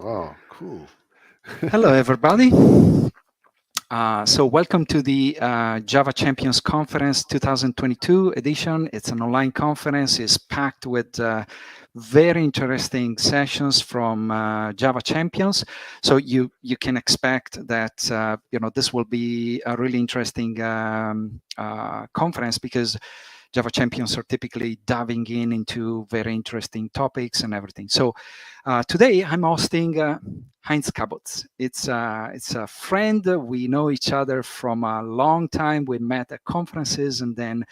Oh, cool. Hello, everybody. So welcome to the Java Champions Conference 2022 edition. It's an online conference. It's packed with very interesting sessions from Java Champions. So you can expect that this will be a really interesting conference because Java champions are typically diving into very interesting topics and everything. So today I'm hosting Heinz Kabutz. It's a friend. We know each other from a long time. We met at conferences, and then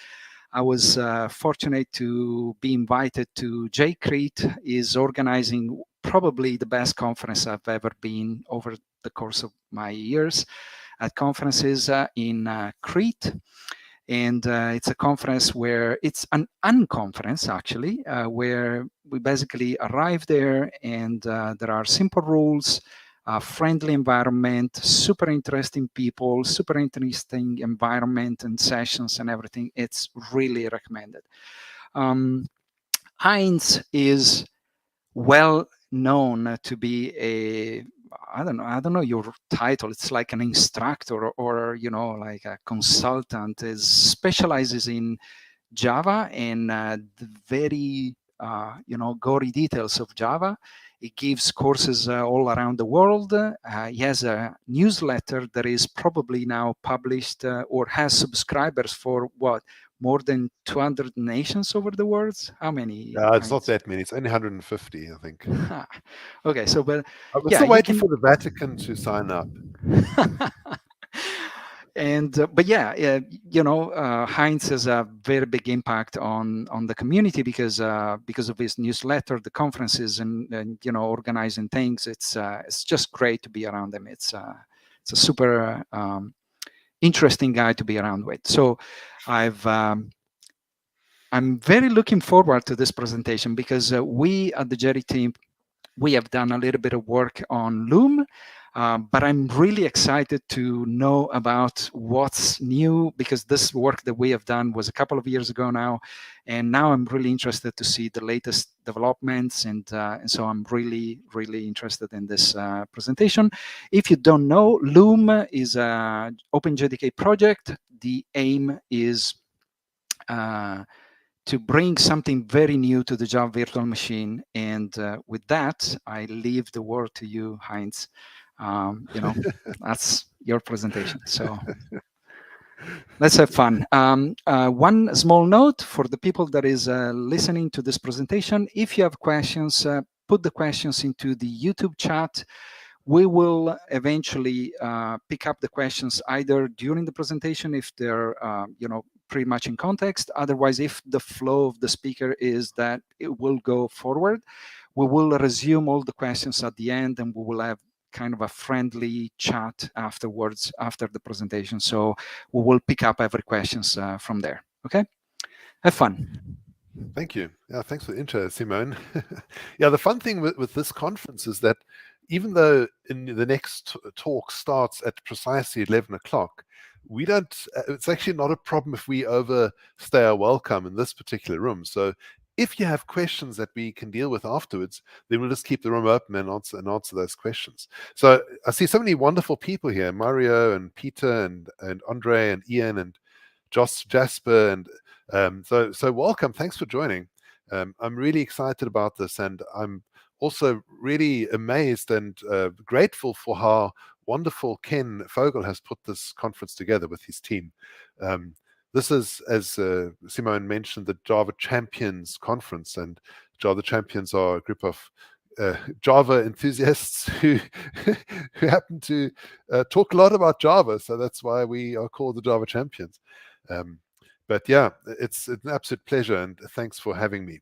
I was fortunate to be invited to JCrete. Is organizing probably the best conference I've ever been over the course of my years at conferences in Crete. And it's a conference where it's an unconference actually, where we basically arrive there and there are simple rules, friendly environment, super interesting people, super interesting environment and sessions and everything. It's really recommended. Heinz is well known to be a I don't know your title. It's like an instructor or like a consultant. Is specializes in Java and the very gory details of Java. He gives courses all around the world. He has a newsletter that is probably now published or has subscribers for what, more than 200 nations over the world. How many? It's not that many. It's only 150, I think. Okay, so but I'm yeah, still waiting for the Vatican to sign up. And but yeah, Heinz has a very big impact on the community because of his newsletter, the conferences, and organizing things. It's just great to be around him. It's a super interesting guy to be around with. So I'm very looking forward to this presentation because we at the Jerry team, we have done a little bit of work on Loom, but I'm really excited to know about what's new because this work that we have done was a couple of years ago now, and now I'm really interested to see the latest developments, and so I'm really, really interested in this presentation. If you don't know, Loom is an OpenJDK project. The aim is to bring something very new to the Java virtual machine. And with that, I leave the word to you, Heinz. That's your presentation. So let's have fun. One small note for the people that is listening to this presentation. If you have questions, put the questions into the YouTube chat. We will eventually pick up the questions either during the presentation if they're, pretty much in context. Otherwise, if the flow of the speaker is that it will go forward, we will resume all the questions at the end, and we will have kind of a friendly chat afterwards after the presentation. So we will pick up every questions from there. Okay, have fun. Thank you. Yeah, thanks for the intro, Simone. Yeah, the fun thing with this conference is that even though in the next talk starts at precisely 11 o'clock, we don't, it's actually not a problem if we overstay our welcome in this particular room. So if you have questions that we can deal with afterwards, then we'll just keep the room open and answer those questions. So I see so many wonderful people here, Mario and Peter and Andre and Ian and Jasper, and so welcome. Thanks for joining. I'm really excited about this, and I'm also really amazed and grateful for how wonderful Ken Fogel has put this conference together with his team. This is, as Simone mentioned, the Java Champions Conference, and Java Champions are a group of Java enthusiasts who happen to talk a lot about Java, so that's why we are called the Java Champions. But yeah, it's an absolute pleasure, and thanks for having me.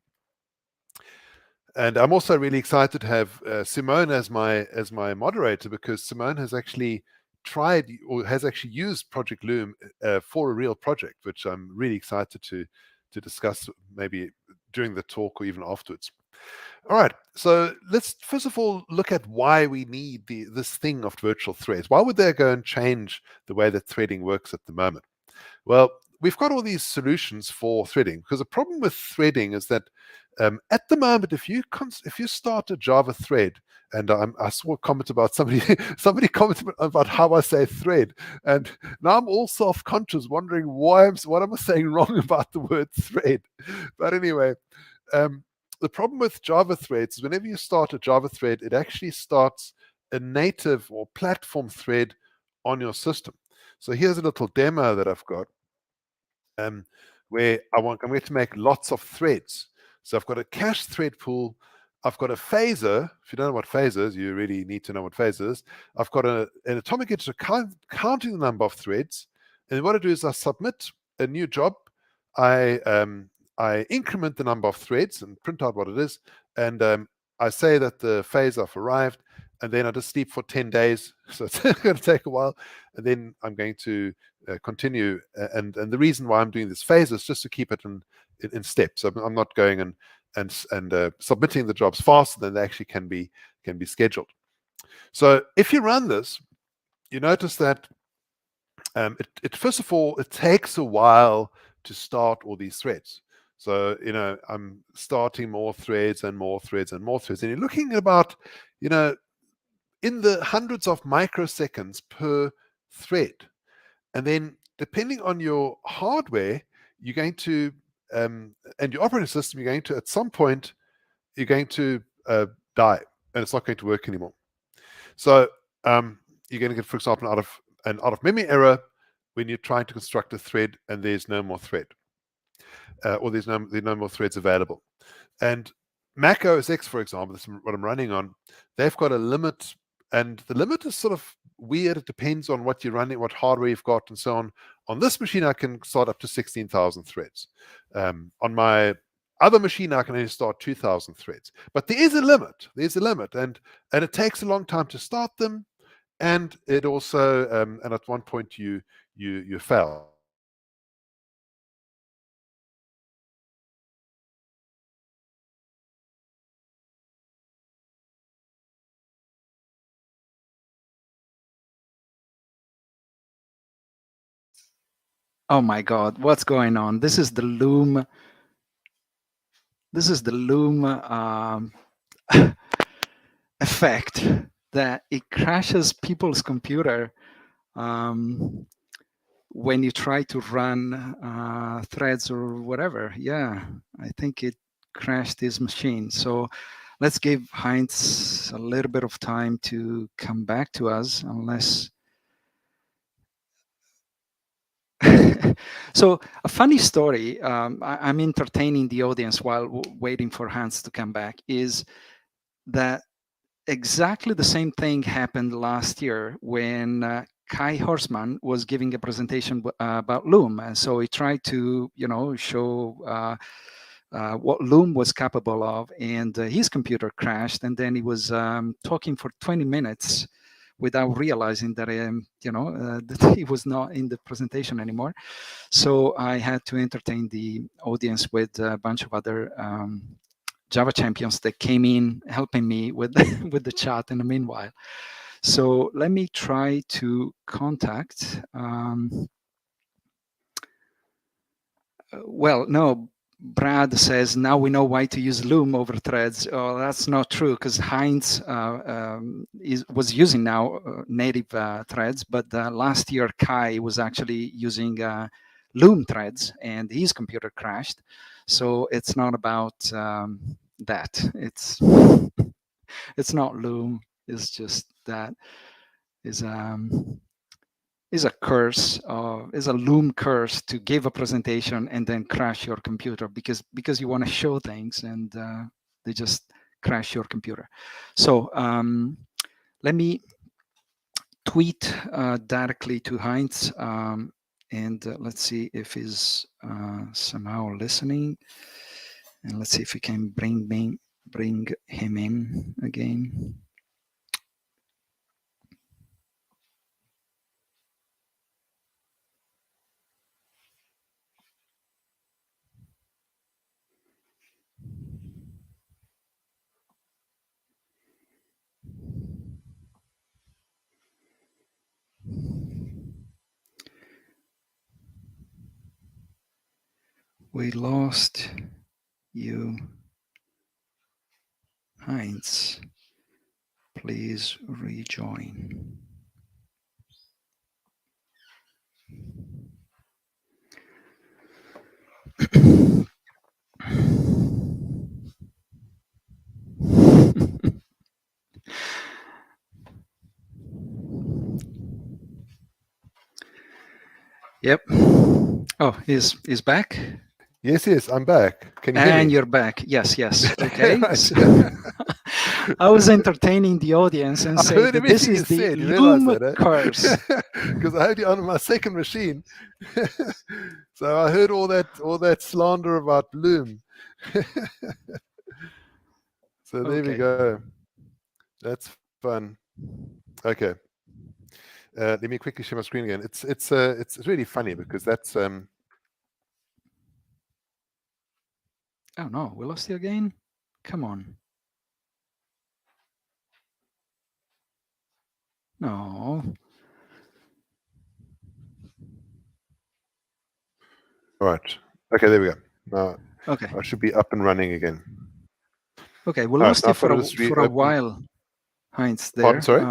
And I'm also really excited to have Simone as my moderator, because Simone has actually tried or has actually used Project Loom for a real project, which I'm really excited to discuss maybe during the talk or even afterwards. All right, so let's first of all look at why we need this thing of virtual threads. Why would they go and change the way that threading works at the moment? Well, we've got all these solutions for threading, because the problem with threading is that at the moment, if you start a Java thread and I saw a comment about somebody commented about how I say thread, and now I'm all self-conscious, wondering what am I saying wrong about the word thread. But anyway, the problem with Java threads is whenever you start a Java thread, it actually starts a native or platform thread on your system. So here's a little demo that I've got, where I'm going to make lots of threads. So I've got a cache thread pool. I've got a phaser. If you don't know what phaser is, you really need to know what phaser is. I've got an atomic integer counting the number of threads. And what I do is I submit a new job. I increment the number of threads and print out what it is. And I say that the phaser have arrived. And then I just sleep for 10 days. So it's going to take a while. And then I'm going to continue. And the reason why I'm doing this phase is just to keep it in steps. I'm not going and submitting the jobs faster than they actually can be scheduled. So if you run this, you notice that it first of all, it takes a while to start all these threads. So, I'm starting more threads and more threads and more threads. And you're looking at about, in the hundreds of microseconds per thread. And then depending on your hardware, you're going to, and your operating system, you're going to, at some point, you're going to die and it's not going to work anymore. So you're going to get, for example, an out of memory error when you're trying to construct a thread and there's no more thread, or there's no more threads available. And Mac OS X, for example, this is what I'm running on, they've got a limit, and the limit is sort of weird. It depends on what you're running, what hardware you've got, and so on. On this machine, I can start up to 16,000 threads. On my other machine, I can only start 2,000 threads. But there is a limit. There's a limit, and it takes a long time to start them, and it also, and at one point you fail. Oh my God, what's going on? This is the Loom. This is the Loom effect, that it crashes people's computer when you try to run threads or whatever. Yeah, I think it crashed this machine. So let's give Heinz a little bit of time to come back to us, unless... So a funny story, I'm entertaining the audience while waiting for Hans to come back, is that exactly the same thing happened last year when Kai Horstman was giving a presentation about Loom. And so he tried to, show what Loom was capable of, and his computer crashed. And then he was talking for 20 minutes without realizing that, that he was not in the presentation anymore. So I had to entertain the audience with a bunch of other Java champions that came in helping me with with the chat in the meanwhile. So let me try to contact. Well, no, Brad says now we know why to use Loom over threads. Oh, that's not true, because Heinz was using now native threads, but last year Kai was actually using Loom threads and his computer crashed. So it's not about that. It's not Loom. It's just that is a curse, is a Loom curse to give a presentation and then crash your computer because you want to show things and they just crash your computer. So let me tweet directly to Heinz, and let's see if he's somehow listening, and let's see if we can bring him in again. We lost you, Heinz. please rejoin. Yep. Oh, he's back. Yes, I'm back. Can you hear me? And you're back. Yes. Okay. So, I was entertaining the audience and saying that this is the Loom curse. Because I had you on my second machine, so I heard all that slander about Loom. So there we go. That's fun. Okay. Let me quickly share my screen again. It's really funny because that's Oh no, we lost you again. Come on. No. All right. Okay, there we go. Now okay. I should be up and running again. Okay, we lost you for a while, Heinz. There. Pardon, sorry?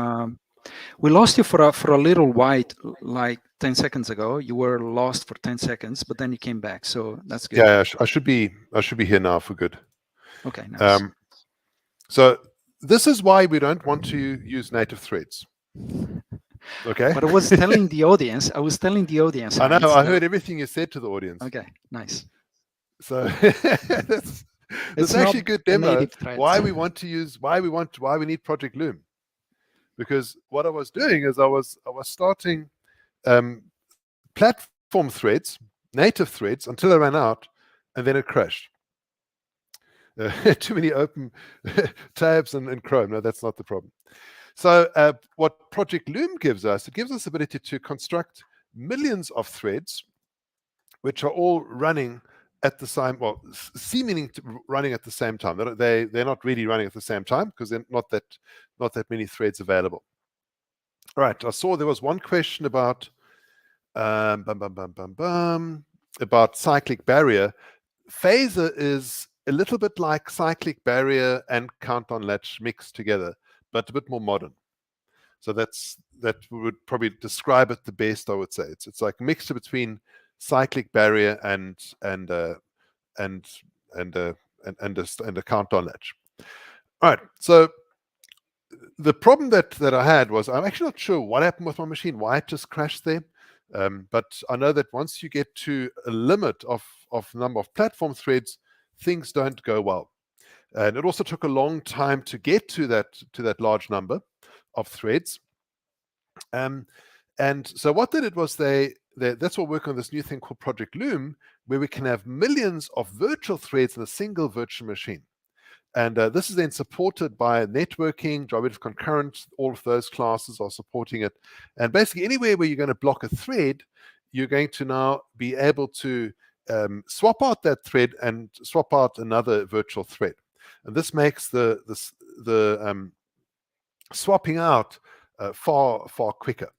We lost you for a little while, like 10 seconds ago. You were lost for 10 seconds, but then you came back. So that's good. Yeah, I should be here now for good. Okay, nice. So this is why we don't want to use native threads. Okay. But I was telling the audience. I know. I heard everything you said to the audience. Okay, nice. So that's actually a good demo. Why we need Project Loom. Because what I was doing is I was starting platform threads, native threads, until I ran out, and then it crashed. Too many open tabs in Chrome. No, that's not the problem. So what Project Loom gives us, it gives us the ability to construct millions of threads, which are all running at the same, well, seeming running at the same time. They're not really running at the same time because they're not that many threads available. All right, I saw there was one question about about cyclic barrier. Phaser is a little bit like cyclic barrier and count on latch mixed together, but a bit more modern. So that would probably describe it the best, I would say. It's like a mixture between cyclic barrier and a count on latch. All right, so the problem that I had was I'm actually not sure what happened with my machine, why it just crashed there. But I know that once you get to a limit of number of platform threads, things don't go well. And it also took a long time to get to that large number of threads. And so what they did was that's what working on this new thing called Project Loom, where we can have millions of virtual threads in a single virtual machine. And this is then supported by networking, Java concurrent, all of those classes are supporting it. And basically anywhere where you're going to block a thread, you're going to now be able to swap out that thread and swap out another virtual thread. And this makes the swapping out far quicker.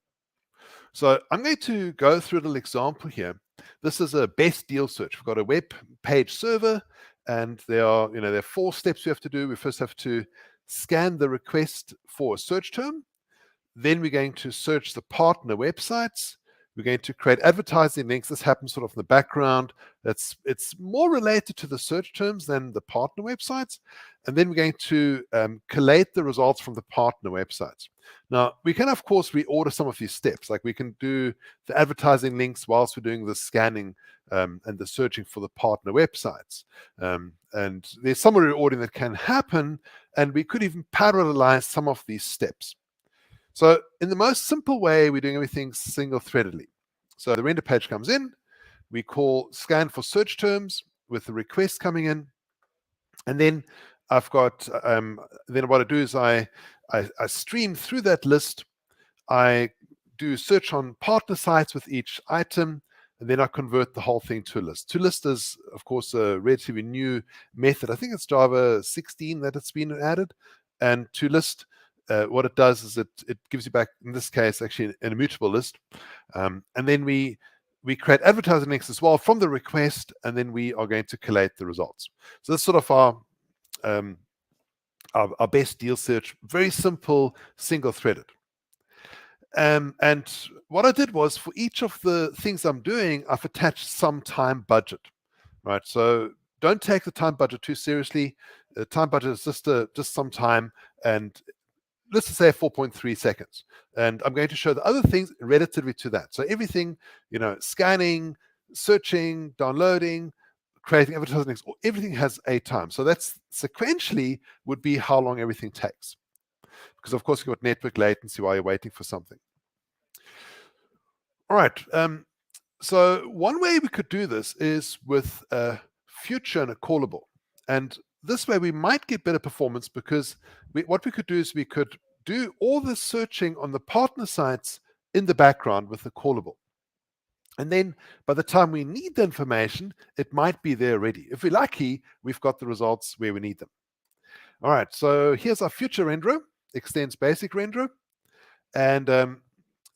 So I'm going to go through a little example here. This is a best deal search. We've got a web page server, and there are 4 steps we have to do. We first have to scan the request for a search term. Then we're going to search the partner websites. We're going to create advertising links. This happens sort of in the background. It's more related to the search terms than the partner websites. And then we're going to collate the results from the partner websites. Now, we can, of course, reorder some of these steps. Like we can do the advertising links whilst we're doing the scanning and the searching for the partner websites. And there's some reordering that can happen, and we could even parallelize some of these steps. So in the most simple way, we're doing everything single-threadedly. So the render page comes in, we call scan for search terms with the request coming in, and then I've got, then what I do is I stream through that list, I do search on partner sites with each item, and then I convert the whole thing to a list. To-list is, of course, a relatively new method. I think it's Java 16 that it's been added, and to-list, what it does is it gives you back, in this case, actually an immutable list. And then we create advertising links as well from the request, and then we are going to collate the results. So that's sort of our our best deal search, very simple, single-threaded. And what I did was, for each of the things I'm doing, I've attached some time budget, right? So don't take the time budget too seriously. The time budget is just some time, and let's just say 4.3 seconds. And I'm going to show the other things relatively to that. So everything, scanning, searching, downloading, creating advertising links, everything has a time. So that's sequentially would be how long everything takes. Because of course you've got network latency while you're waiting for something. All right. So one way we could do this is with a future and a callable. And this way we might get better performance, because what we could do is we could do all the searching on the partner sites in the background with the callable. And then by the time we need the information, it might be there already. If we're lucky, we've got the results where we need them. All right, so here's our future renderer, extends basic renderer. And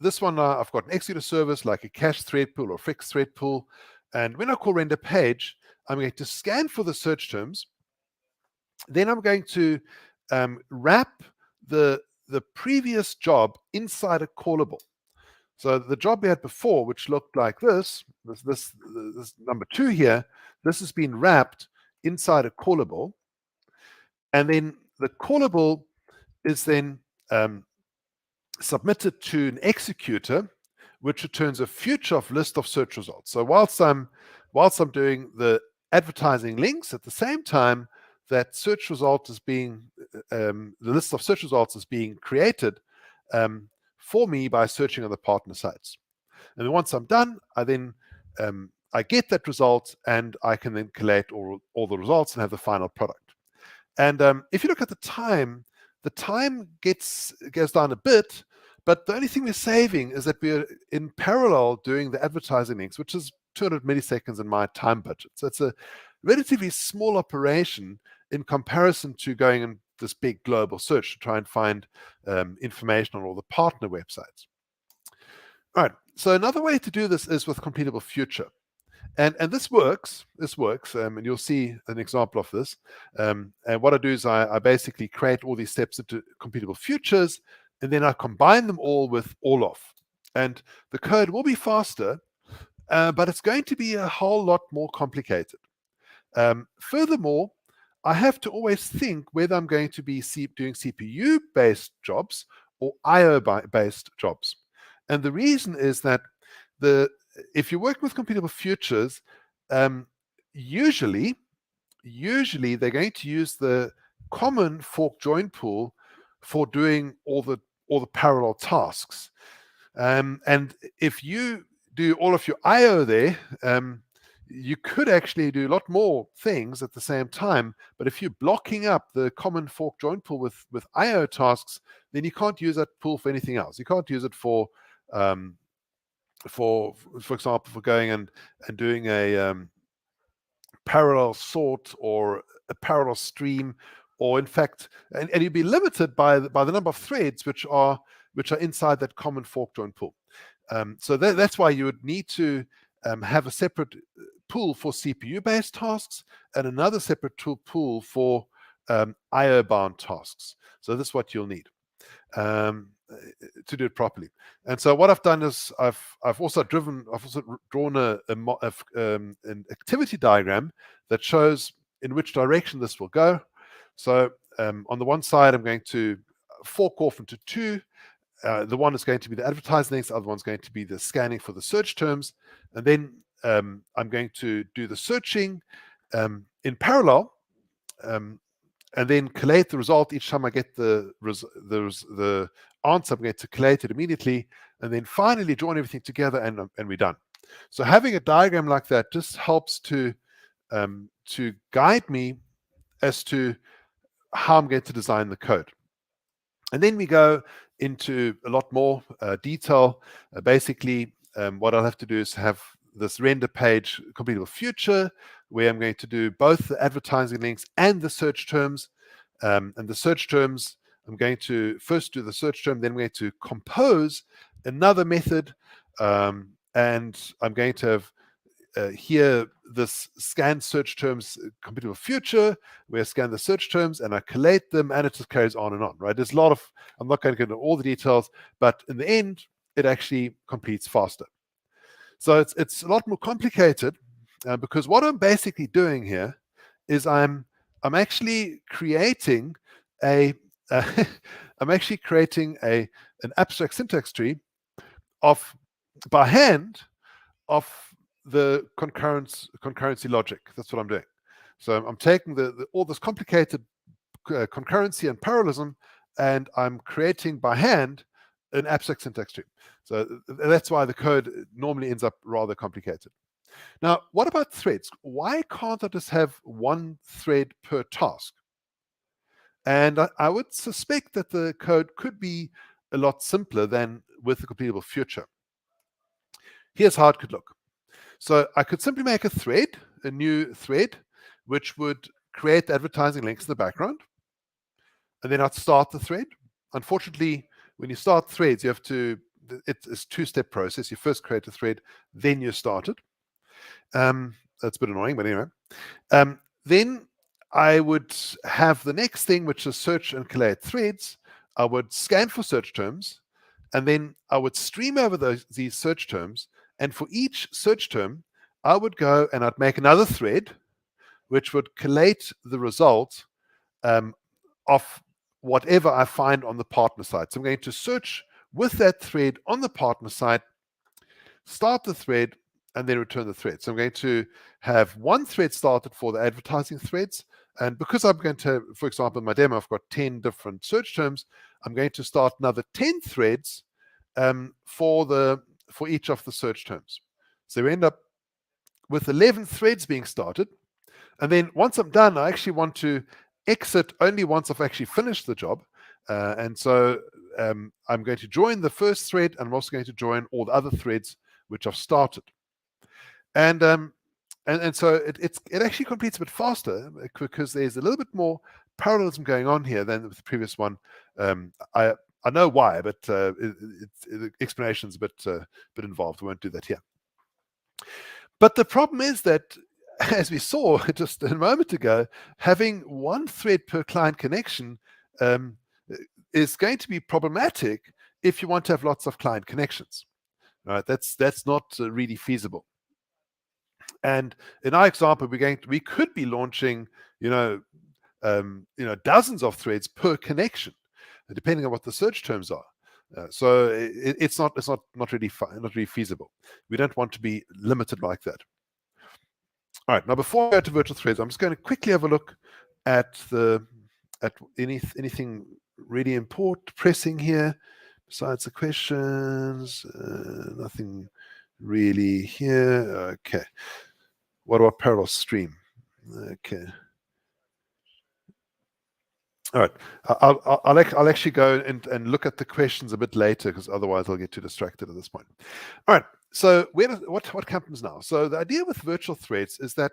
this one, I've got an executor service like a cached thread pool or fixed thread pool. And when I call render page, I'm going to scan for the search terms. Then I'm going to wrap the previous job inside a callable. So the job we had before, which looked like this number 2 here, this has been wrapped inside a callable. And then the callable is then submitted to an executor, which returns a future of list of search results. So whilst I'm doing the advertising links, at the same time, that search result is being, the list of search results is being created for me by searching on the partner sites. And then once I'm done, I get that result, and I can then collate all the results and have the final product. And if you look at the time goes down a bit, but the only thing we're saving is that we're in parallel doing the advertising links, which is 200 milliseconds in my time budget. So it's a relatively small operation in comparison to going in this big global search to try and find information on all the partner websites. All right, so another way to do this is with Completable Future. And this works, and you'll see an example of this. And what I do is I basically create all these steps into Completable Futures, and then I combine them all with all of. And the code will be faster, but it's going to be a whole lot more complicated. Furthermore, I have to always think whether I'm going to be doing CPU-based jobs or IO-based jobs. And the reason is that if you work with Completable Futures, usually they're going to use the common fork join pool for doing all the parallel tasks. And if you do all of your IO there, you could actually do a lot more things at the same time. But if you're blocking up the common fork join pool with IO tasks, then you can't use that pool for anything else. You can't use it for example, for going and doing a parallel sort or a parallel stream, or in fact, and you'd be limited by the number of threads which are inside that common fork join pool. So that's why you would need to have a separate pool for CPU-based tasks and another separate pool for IO-bound tasks. So this is what you'll need to do it properly. And so what I've done is I've also drawn an activity diagram that shows in which direction this will go. So on the one side, I'm going to fork off into 2. The one is going to be the advertising links, the other one's going to be the scanning for the search terms. And then I'm going to do the searching in parallel, and then collate the result each time I get the answer. I'm going to collate it immediately, and then finally join everything together, and we're done. So having a diagram like that just helps to guide me as to how I'm going to design the code. And then we go into a lot more detail. Basically, what I'll have to do is have this render page Completable Future, where I'm going to do both the advertising links and the search terms. And the search terms, I'm going to first do the search term, then I'm going to compose another method, and I'm going to have here, this scan search terms, completable future, where I scan the search terms and I collate them, and it just carries on and on, right? There's a lot of, I'm not going to go into all the details, but in the end, it actually completes faster. So it's a lot more complicated because what I'm basically doing here is I'm actually creating an abstract syntax tree by hand of the concurrency logic. That's what I'm doing. So I'm taking all this complicated concurrency and parallelism, and I'm creating by hand an abstract syntax tree. So that's why the code normally ends up rather complicated. Now, what about threads? Why can't I just have one thread per task? And I would suspect that the code could be a lot simpler than with the completable future. Here's how it could look. So I could simply make a new thread, which would create the advertising links in the background. And then I'd start the thread. Unfortunately, when you start threads, you have to, it's a two-step process. You first create a thread, then you start it. That's a bit annoying, but anyway. Then I would have the next thing, which is search and collate threads. I would scan for search terms, and then I would stream over these search terms. And for each search term, I would go and I'd make another thread, which would collate the result of whatever I find on the partner side. So I'm going to search with that thread on the partner side, start the thread, and then return the thread. So I'm going to have one thread started for the advertising threads. And because I'm going to, for example, in my demo, I've got 10 different search terms, I'm going to start another 10 threads for each of the search terms. So we end up with 11 threads being started. And then once I'm done, I actually want to exit only once I've actually finished the job. And so I'm going to join the first thread, and I'm also going to join all the other threads which I've started. And so it actually completes a bit faster because there's a little bit more parallelism going on here than with the previous one. I know why, but the explanation's a bit involved. We won't do that here. But the problem is that, as we saw just a moment ago, having one thread per client connection is going to be problematic if you want to have lots of client connections. Right? That's not really feasible. And in our example, we could be launching, dozens of threads per connection, depending on what the search terms are. So it's not really feasible. We don't want to be limited like that. All right. Now, before I go to virtual threads, I'm just going to quickly have a look at anything really important, pressing here. Besides the questions, nothing really here. Okay. What about parallel stream? Okay. All right. I'll actually go and look at the questions a bit later, because otherwise I'll get too distracted at this point. All right. So what happens now? So the idea with virtual threads is that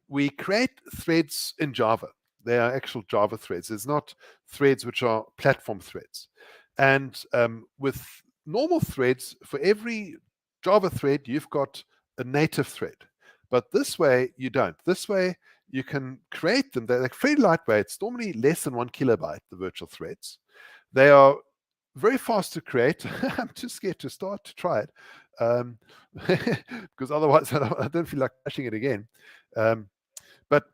we create threads in Java. They are actual Java threads. It's not threads which are platform threads. And with normal threads, for every Java thread, you've got a native thread. But this way, you don't. This way, you can create them. They're like fairly lightweight. It's normally less than 1 kilobyte, the virtual threads. They are very fast to create. I'm too scared to start to try it because otherwise I don't feel like crashing it again. But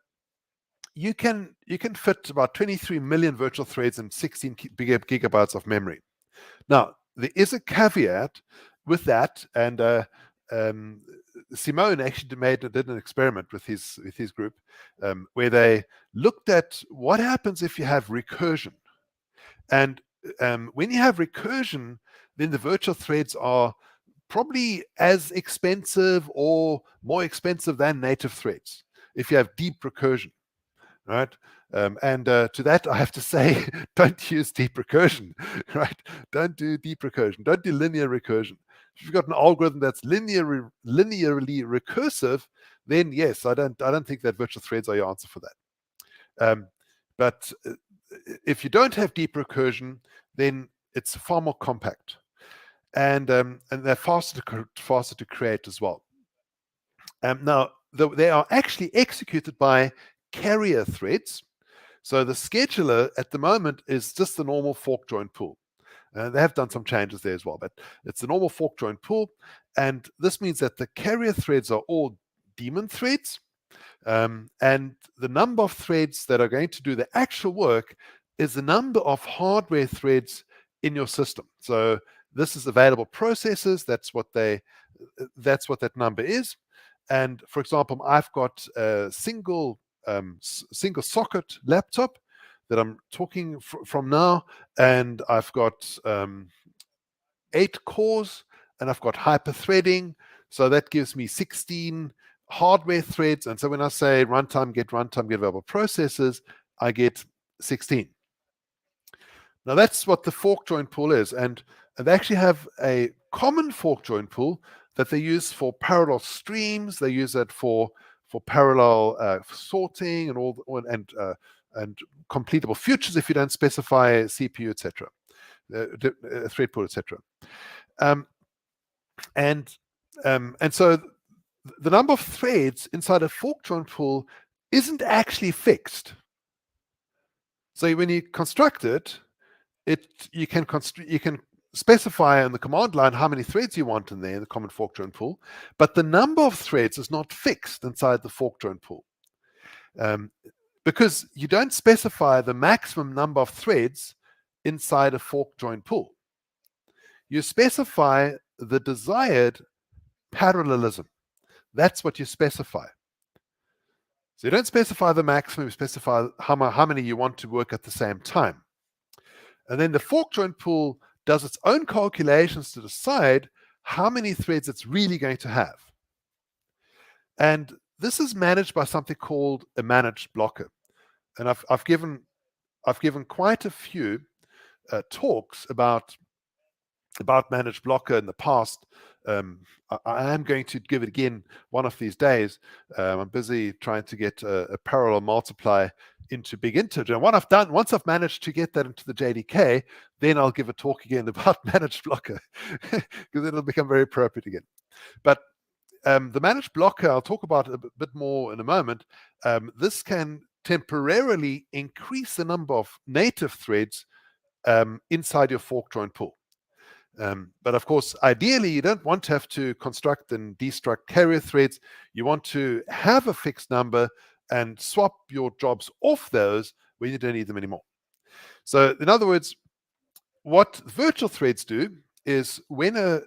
you can fit about 23 million virtual threads and 16 gigabytes of memory. Now, there is a caveat with that, and Simone actually did an experiment with his group where they looked at what happens if you have recursion. And when you have recursion, then the virtual threads are probably as expensive or more expensive than native threads if you have deep recursion, right? To that, I have to say, don't use deep recursion, right? Don't do deep recursion. Don't do linear recursion. If you've got an algorithm that's linearly recursive, then yes, I don't think that virtual threads are your answer for that. But if you don't have deep recursion, then it's far more compact, and they're faster to create as well. Now, they are actually executed by carrier threads. So the scheduler at the moment is just the normal fork join pool. They have done some changes there as well, but it's the normal fork join pool. And this means that the carrier threads are all daemon threads. And the number of threads that are going to do the actual work is the number of hardware threads in your system. So this is available processors. That's what that number is. And for example, I've got a single socket laptop that I'm talking from now, and I've got 8 cores, and I've got hyper threading. So that gives me 16 hardware threads. And so when I say runtime get available processors, I get 16. Now that's what the fork join pool is. And they actually have a common fork join pool that they use for parallel streams. They use it for parallel sorting and completable futures if you don't specify CPU, etc., thread pool, etc. And so the number of threads inside a fork join pool isn't actually fixed. So when you construct it, you can specify on the command line how many threads you want in there in the common fork join pool, but the number of threads is not fixed inside the fork join pool, because you don't specify the maximum number of threads inside a fork join pool. You specify the desired parallelism. That's what you specify. So you don't specify the maximum, you specify how many you want to work at the same time. And then the fork join pool does its own calculations to decide how many threads it's really going to have. And this is managed by something called a managed blocker. And I've given quite a few talks about managed blocker in the past. I am going to give it again one of these days. I'm busy trying to get a parallel multiply into big integer. And once I've managed to get that into the JDK, then I'll give a talk again about managed blocker, because it'll become very appropriate again. But the managed blocker, I'll talk about a bit more in a moment. This can temporarily increase the number of native threads inside your fork join pool. But of course, ideally, you don't want to have to construct and destruct carrier threads. You want to have a fixed number and swap your jobs off those when you don't need them anymore. So in other words, what virtual threads do is when a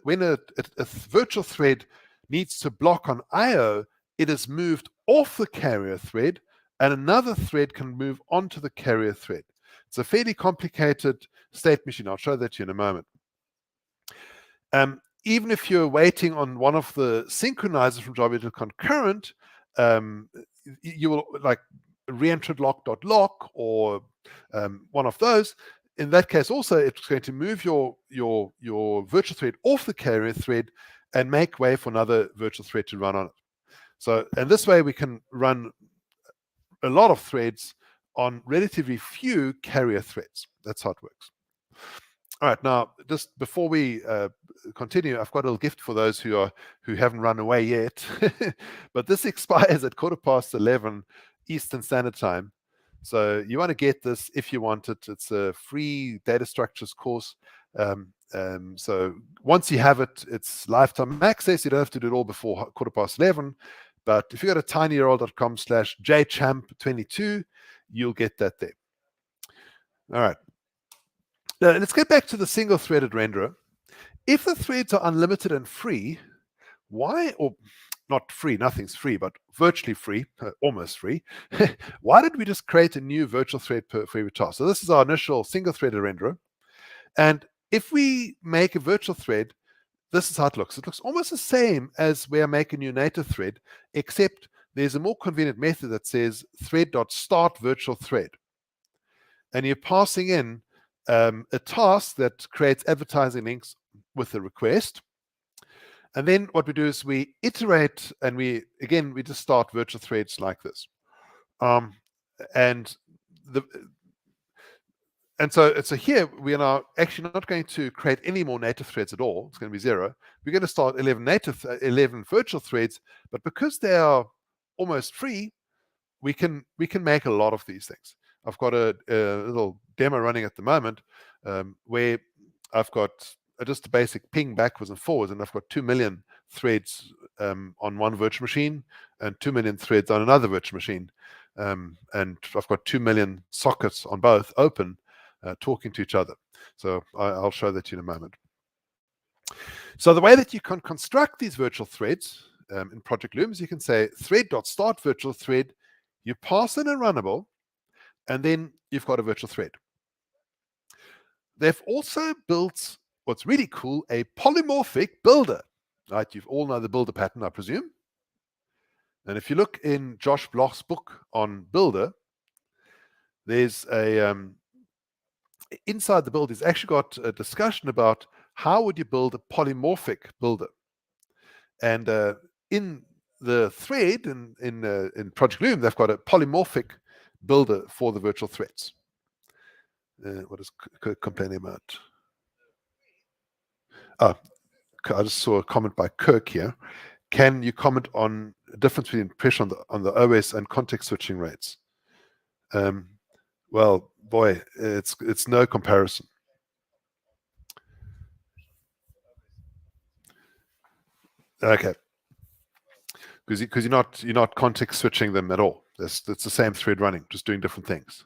virtual thread needs to block on I/O, it is moved off the carrier thread, and another thread can move onto the carrier thread. It's a fairly complicated state machine. I'll show that to you in a moment. Even if you're waiting on one of the synchronizers from Java to concurrent, you will like re-entrant lock.lock or one of those. In that case, also it's going to move your virtual thread off the carrier thread and make way for another virtual thread to run on it. So, and this way we can run a lot of threads on relatively few carrier threads. That's how it works. All right, now just before we continue, I've got a little gift for those who haven't run away yet. But this expires at 11:15 Eastern Standard Time. So you want to get this if you want it. It's a free data structures course. So once you have it, it's lifetime access. You don't have to do it all before 11:15. But if you go to tinyurl.com/jchamp22, you'll get that there. All right. Now, let's get back to the single-threaded renderer. If the threads are unlimited and free, why, or not free, nothing's free, but virtually free, almost free, why did we just create a new virtual thread for every task? So this is our initial single-threaded renderer. And if we make a virtual thread, this is how it looks. It looks almost the same as where I make a new native thread, except there's a more convenient method that says thread.start virtual thread. And you're passing in a task that creates advertising links with a request. And then what we do is we iterate, and we just start virtual threads like this. And so here we are now actually not going to create any more native threads at all. It's going to be 0. We're going to start 11 virtual threads, but because they are almost free, we can make a lot of these things. I've got a little demo running at the moment where I've got just a basic ping backwards and forwards, and I've got 2 million threads on one virtual machine and 2 million threads on another virtual machine. And I've got 2 million sockets on both open, talking to each other. So I'll show that to you in a moment. So the way that you can construct these virtual threads in Project Loom is you can say thread.start virtual thread, you pass in a runnable, and then you've got a virtual thread. They've also built what's really cool, a polymorphic builder. Right, you all know the builder pattern, I presume. And if you look in Josh Bloch's book on builder, there's a inside the build, he's actually got a discussion about how would you build a polymorphic builder. And in the thread in Project Loom, they've got a polymorphic builder for the virtual threads. What is Kirk complaining about? Oh, I just saw a comment by Kirk here. Can you comment on the difference between pressure on the OS and context switching rates? Well, boy, it's no comparison. Okay, because you're not context switching them at all. It's the same thread running, just doing different things.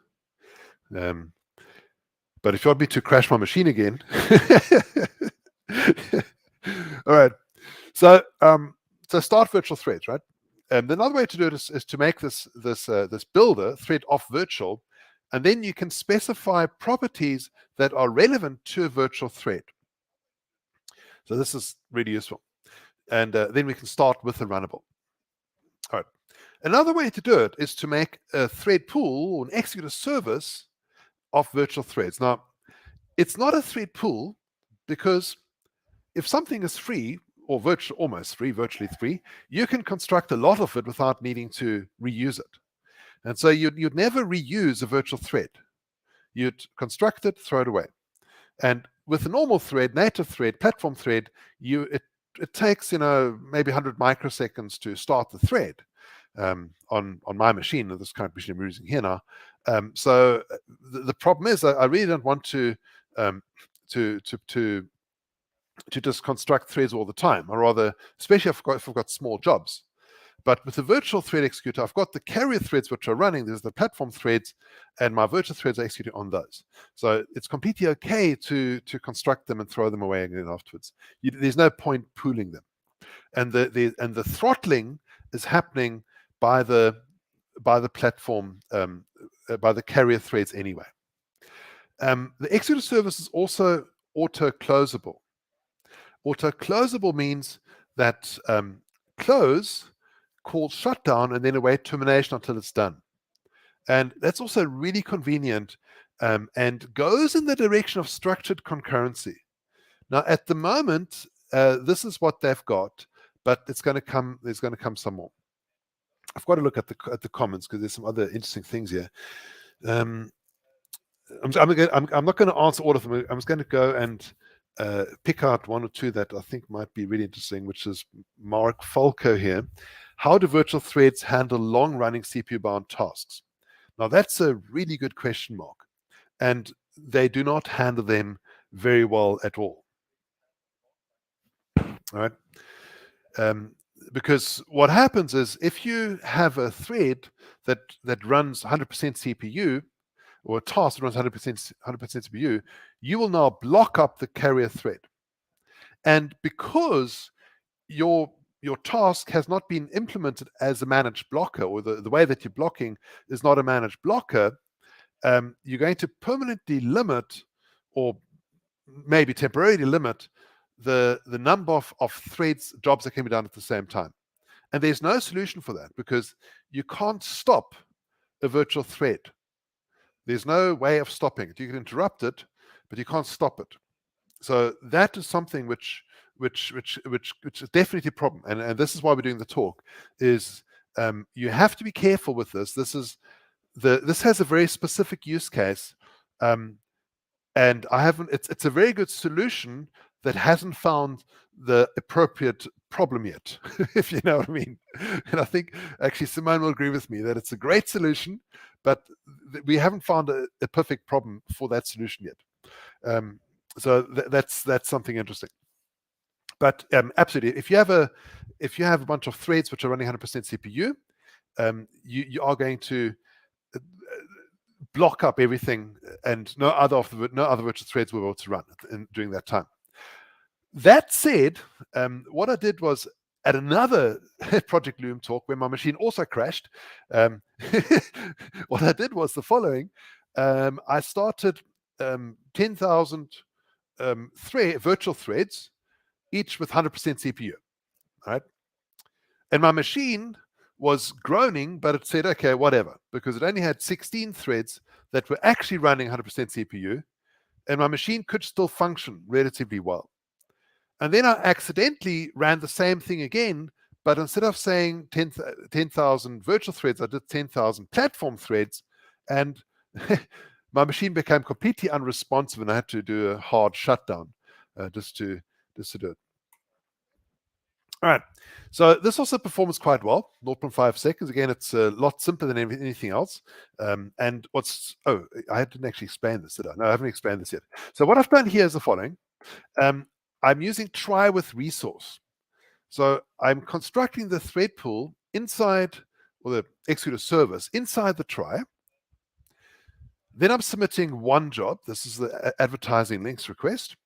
But if you want me to crash my machine again, all right. So start virtual threads, right? Another way to do it is to make this builder thread off virtual, and then you can specify properties that are relevant to a virtual thread. So this is really useful. And then we can start with a runnable. All right. Another way to do it is to make a thread pool or an executor service of virtual threads. Now, it's not a thread pool because if something is free or almost free, virtually free, you can construct a lot of it without needing to reuse it. And so you'd never reuse a virtual thread. You'd construct it, throw it away. And with a normal thread, native thread, platform thread, it takes maybe 100 microseconds to start the thread on my machine, this current machine I'm using here now. So the problem is I really don't want to just construct threads all the time, or rather, especially if I've got small jobs. But with the virtual thread executor, I've got the carrier threads which are running. There's the platform threads, and my virtual threads are executing on those. So it's completely okay to construct them and throw them away again afterwards. There's no point pooling them. And the throttling is happening by the platform, by the carrier threads anyway. The executor service is also auto-closable. Auto-closable means that close calls shutdown and then await termination until it's done. And that's also really convenient and goes in the direction of structured concurrency. Now, at the moment, this is what they've got, but there's going to come some more. I've got to look at the comments because there's some other interesting things here. I'm not going to answer all of them. I'm just going to go and pick out one or two that I think might be really interesting, which is Mark Falco here. How do virtual threads handle long-running CPU-bound tasks? Now, that's a really good question, Mark. And they do not handle them very well at all. All right? Because what happens is if you have a thread that runs 100% CPU, or a task that runs 100% CPU, you will now block up the carrier thread. And because your task has not been implemented as a managed blocker, or the way that you're blocking is not a managed blocker, you're going to permanently limit, or maybe temporarily limit, the number of threads, jobs that can be done at the same time. And there's no solution for that because you can't stop a virtual thread. There's no way of stopping it. You can interrupt it, but you can't stop it. So that is something which is definitely a problem. And this is why we're doing the talk, is you have to be careful with this. This has a very specific use case. and I haven't. It's a very good solution that hasn't found the appropriate problem yet, if you know what I mean. And I think actually Simone will agree with me that it's a great solution, but we haven't found a perfect problem for that solution yet. So that's something interesting. But absolutely, if you have a bunch of threads which are running 100% CPU, you are going to block up everything, and no other virtual threads will be able to run during that time. That said, what I did was at another Project Loom talk where my machine also crashed, what I did was the following. I started 10,000 virtual threads, each with 100% CPU, right? And my machine was groaning, but it said, okay, whatever, because it only had 16 threads that were actually running 100% CPU, and my machine could still function relatively well. And then I accidentally ran the same thing again, but instead of saying 10,000 virtual threads, I did 10,000 platform threads, and my machine became completely unresponsive, and I had to do a hard shutdown just to do it. All right, so this also performs quite well, 0.5 seconds. Again, it's a lot simpler than anything else. And I didn't actually explain this, did I? No, I haven't explained this yet. So what I've done here is the following. I'm using try with resource. So I'm constructing the thread pool inside, or the executor service inside the try. Then I'm submitting one job. This is the advertising links request.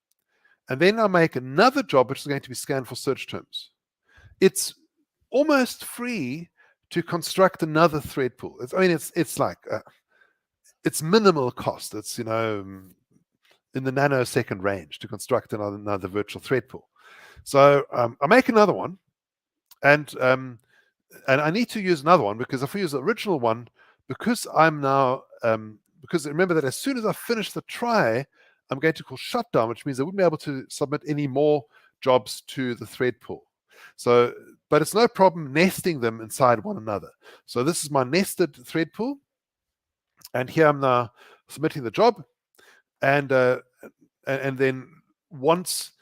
And then I make another job, which is going to be scanned for search terms. It's almost free to construct another thread pool. It's like it's minimal cost. It's in the nanosecond range to construct another virtual thread pool. So I make another one, and I need to use another one, because if I use the original one, because I'm now because remember that as soon as I finish the try, I'm going to call shutdown, which means I wouldn't be able to submit any more jobs to the thread pool. So, but it's no problem nesting them inside one another. So this is my nested thread pool, and here I'm now submitting the job, and then once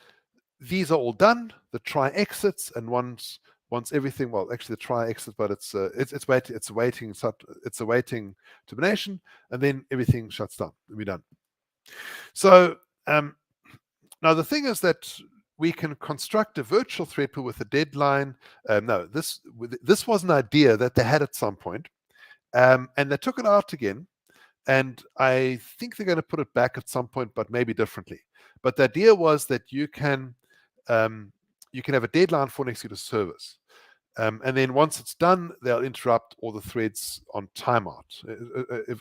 these are all done, the try exits, and once everything, well, actually the try exits, but it's awaiting termination, and then everything shuts down and we're done. So now the thing is that we can construct a virtual thread pool with a deadline. No, this was an idea that they had at some point, and they took it out again, and I think they're going to put it back at some point, but maybe differently. But the idea was that you can have a deadline for an executor service, and then once it's done, they'll interrupt all the threads on timeout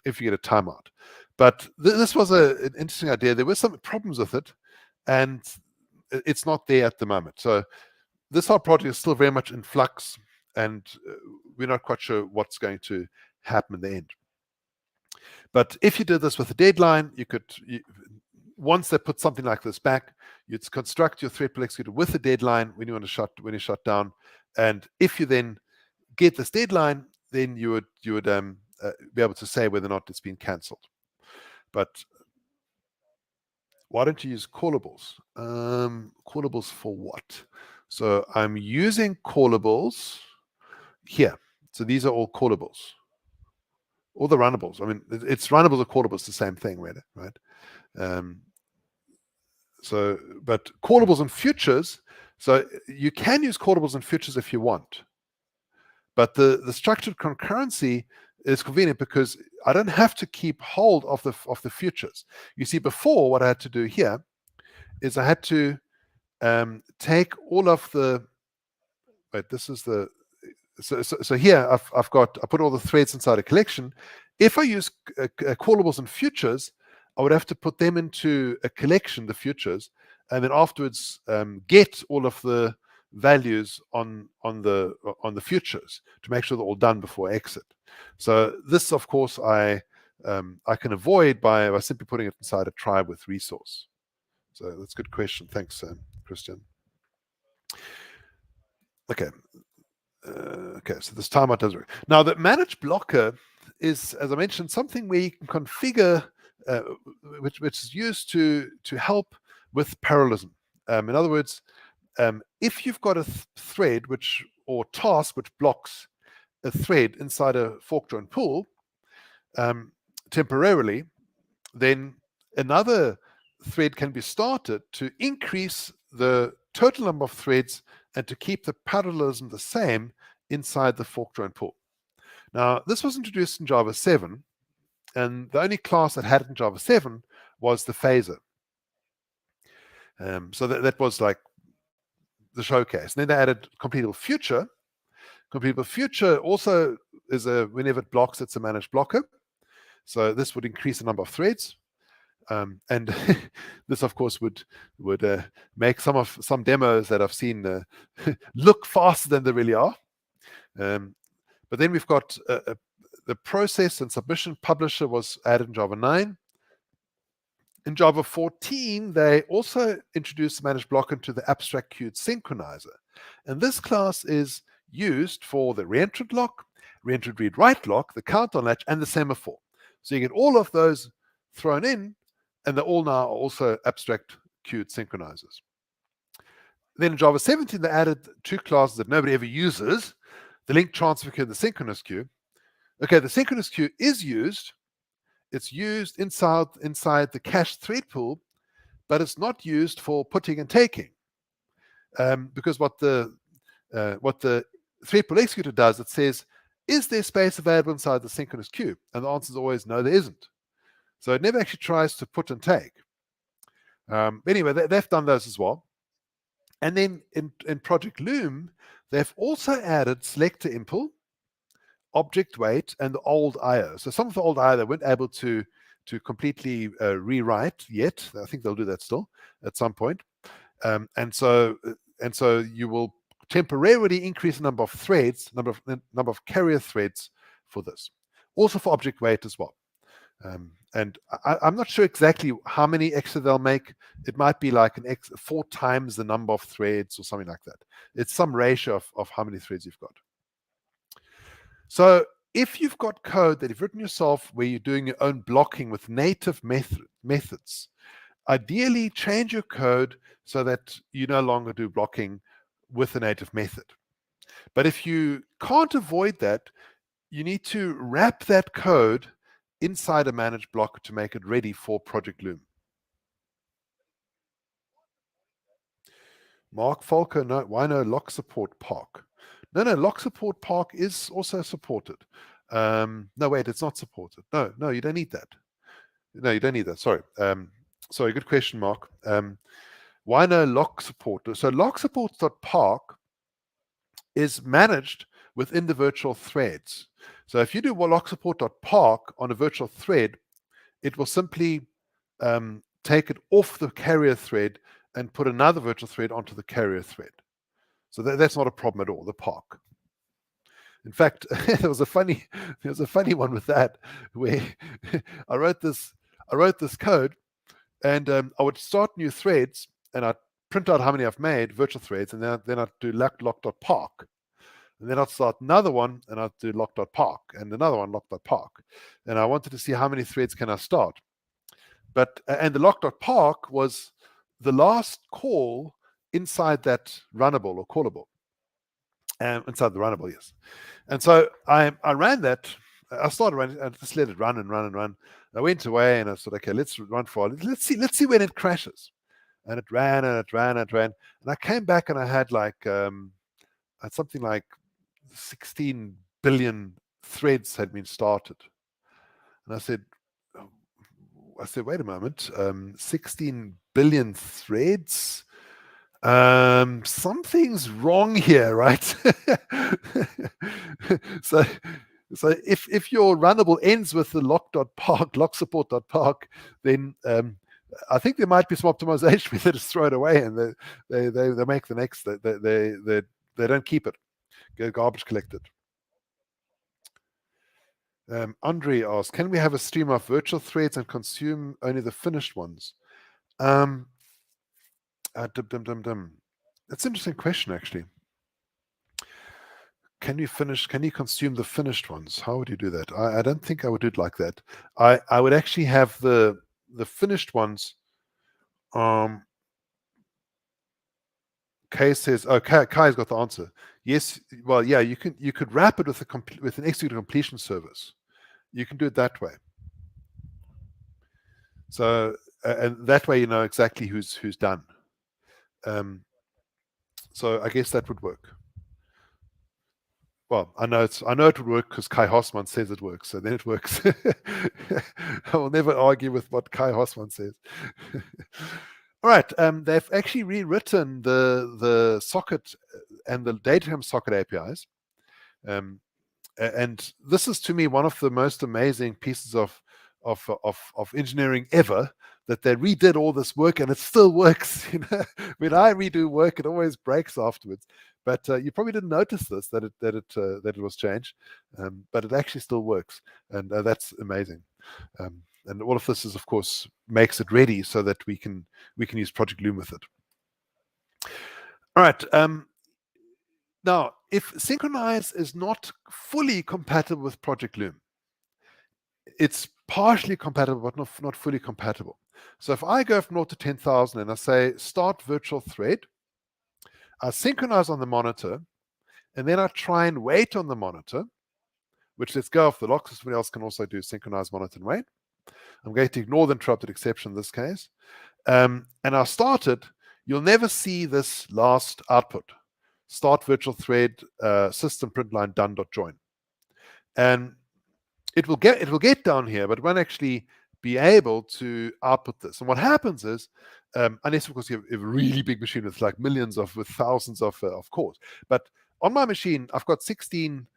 if you get a timeout. But this was an interesting idea. There were some problems with it, and it's not there at the moment. So this whole project is still very much in flux, and we're not quite sure what's going to happen in the end. But if you did this with a deadline, once they put something like this back, you'd construct your thread pool executor with a deadline when you shut down. And if you then get this deadline, then you would be able to say whether or not it's been cancelled. But why don't you use callables? Callables for what? So I'm using callables here. So these are all callables. All the runnables. I mean, it's runnables or callables, the same thing, really, right? But callables and futures. So you can use callables and futures if you want. But the structured concurrency is convenient because I don't have to keep hold of the futures. You see, before, what I had to do here is I had to take all of the. Wait, this is the. So here I put all the threads inside a collection. If I use callables and futures, I would have to put them into a collection, the futures, and then afterwards get all of the values on the futures to make sure they're all done before I exit. So this, of course, I can avoid by simply putting it inside a try with resource. So that's a good question. Thanks, Christian. Okay. So this timeout does work. Now, the manage blocker is, as I mentioned, something where you can configure which is used to help with parallelism. In other words, if you've got a thread or task which blocks a thread inside a fork join pool temporarily, then another thread can be started to increase the total number of threads and to keep the parallelism the same inside the fork join pool. Now, this was introduced in Java 7, and the only class that had it in Java 7 was the phaser. So that was like the showcase. And then they added Completable Future. Completable Future also is whenever it blocks, it's a managed blocker. So this would increase the number of threads. And this, of course, would make some demos that I've seen look faster than they really are. But then we've got the process and submission publisher was added in Java 9. In Java 14, they also introduced the managed blocker into the abstract queued synchronizer. And this class is used for the re-entrant lock, re-entrant read-write lock, the countdown latch, and the semaphore. So you get all of those thrown in, and they're all now also abstract queued synchronizers. Then in Java 17, they added two classes that nobody ever uses, the link transfer queue and the synchronous queue. Okay, the synchronous queue is used. It's used inside the cached thread pool, but it's not used for putting and taking. Because what the thread pool executor does, it says, is there space available inside the synchronous queue? And the answer is always no, there isn't. So it never actually tries to put and take. Anyway, they've done those as well. And then in Project Loom, they've also added selector impl, object wait, and the old IO. So some of the old IO they weren't able to completely rewrite yet. I think they'll do that still at some point. And so you will temporarily increase the number of threads, number of carrier threads for this. Also for object wait as well. And I'm not sure exactly how many extra they'll make. It might be like 4 times the number of threads or something like that. It's some ratio of how many threads you've got. So if you've got code that you've written yourself where you're doing your own blocking with native methods, ideally change your code so that you no longer do blocking with a native method. But if you can't avoid that, you need to wrap that code inside a managed blocker to make it ready for Project Loom. Mark Falco, no, why no Locksupport Park? No, Locksupport Park is also supported. No, wait, it's not supported. No, you don't need that. No, you don't need that. Sorry. Sorry, good question, Mark. Why no Locksupport? So Locksupport.park is managed within the virtual threads. So if you do Locksupport.park on a virtual thread, it will simply take it off the carrier thread and put another virtual thread onto the carrier thread. So that's not a problem at all, the park. In fact, there was a funny one with that, where I wrote this code, and I would start new threads, and I'd print out how many I've made, virtual threads, and then I'd do lock.park. And then I'd start another one, and I'd do lock.park, and another one, lock.park. And I wanted to see how many threads can I start. And the lock.park was the last call inside that runnable or callable. Inside the runnable, yes. And so I ran that. I started running. I just let it run and run and run. I went away and I said, okay, let's run for it. Let's see when it crashes. And it ran and it ran and it ran. And I came back and I had something like 16 billion threads had been started. And I said, wait a moment, 16 billion threads? Something's wrong here, right? so if your runnable ends with the locksupport.park, then I think there might be some optimization where they just throw it away and they make the next. They don't keep it. Get garbage collected. Andre asks, can we have a stream of virtual threads and consume only the finished ones? That's an interesting question, actually. can you consume the finished ones? How would you do that? I don't think I would do it like that. I would actually have the finished ones. Kay says, oh, Kai's got the answer. Yes, well, yeah, you could wrap it with an executor completion service. You can do it that way. So and that way you know exactly who's done. So I guess that would work. Well, I know it would work because Kai Hossmann says it works, so then it works. I will never argue with what Kai Hossmann says. All right, they've actually rewritten the socket and the datatime socket APIs, and this is to me one of the most amazing pieces of engineering ever. That they redid all this work and it still works. You know, when I redo work, it always breaks afterwards. But you probably didn't notice this that it was changed, but it actually still works, and that's amazing. And all of this is, of course, makes it ready so that we can use Project Loom with it. All right. Now, if Synchronized is not fully compatible with Project Loom, it's partially compatible, but not fully compatible. So if I go from 0 to 10,000 and I say start virtual thread, I synchronize on the monitor, and then I try and wait on the monitor, which lets go of the lock, so somebody else can also do synchronize monitor and wait. I'm going to ignore the interrupted exception in this case. And I'll start it. You'll never see this last output. Start virtual thread system print line done.join. And it will get down here, but it won't actually be able to output this. And what happens is, unless of course you have a really big machine with like with thousands of cores. But on my machine, I've got 16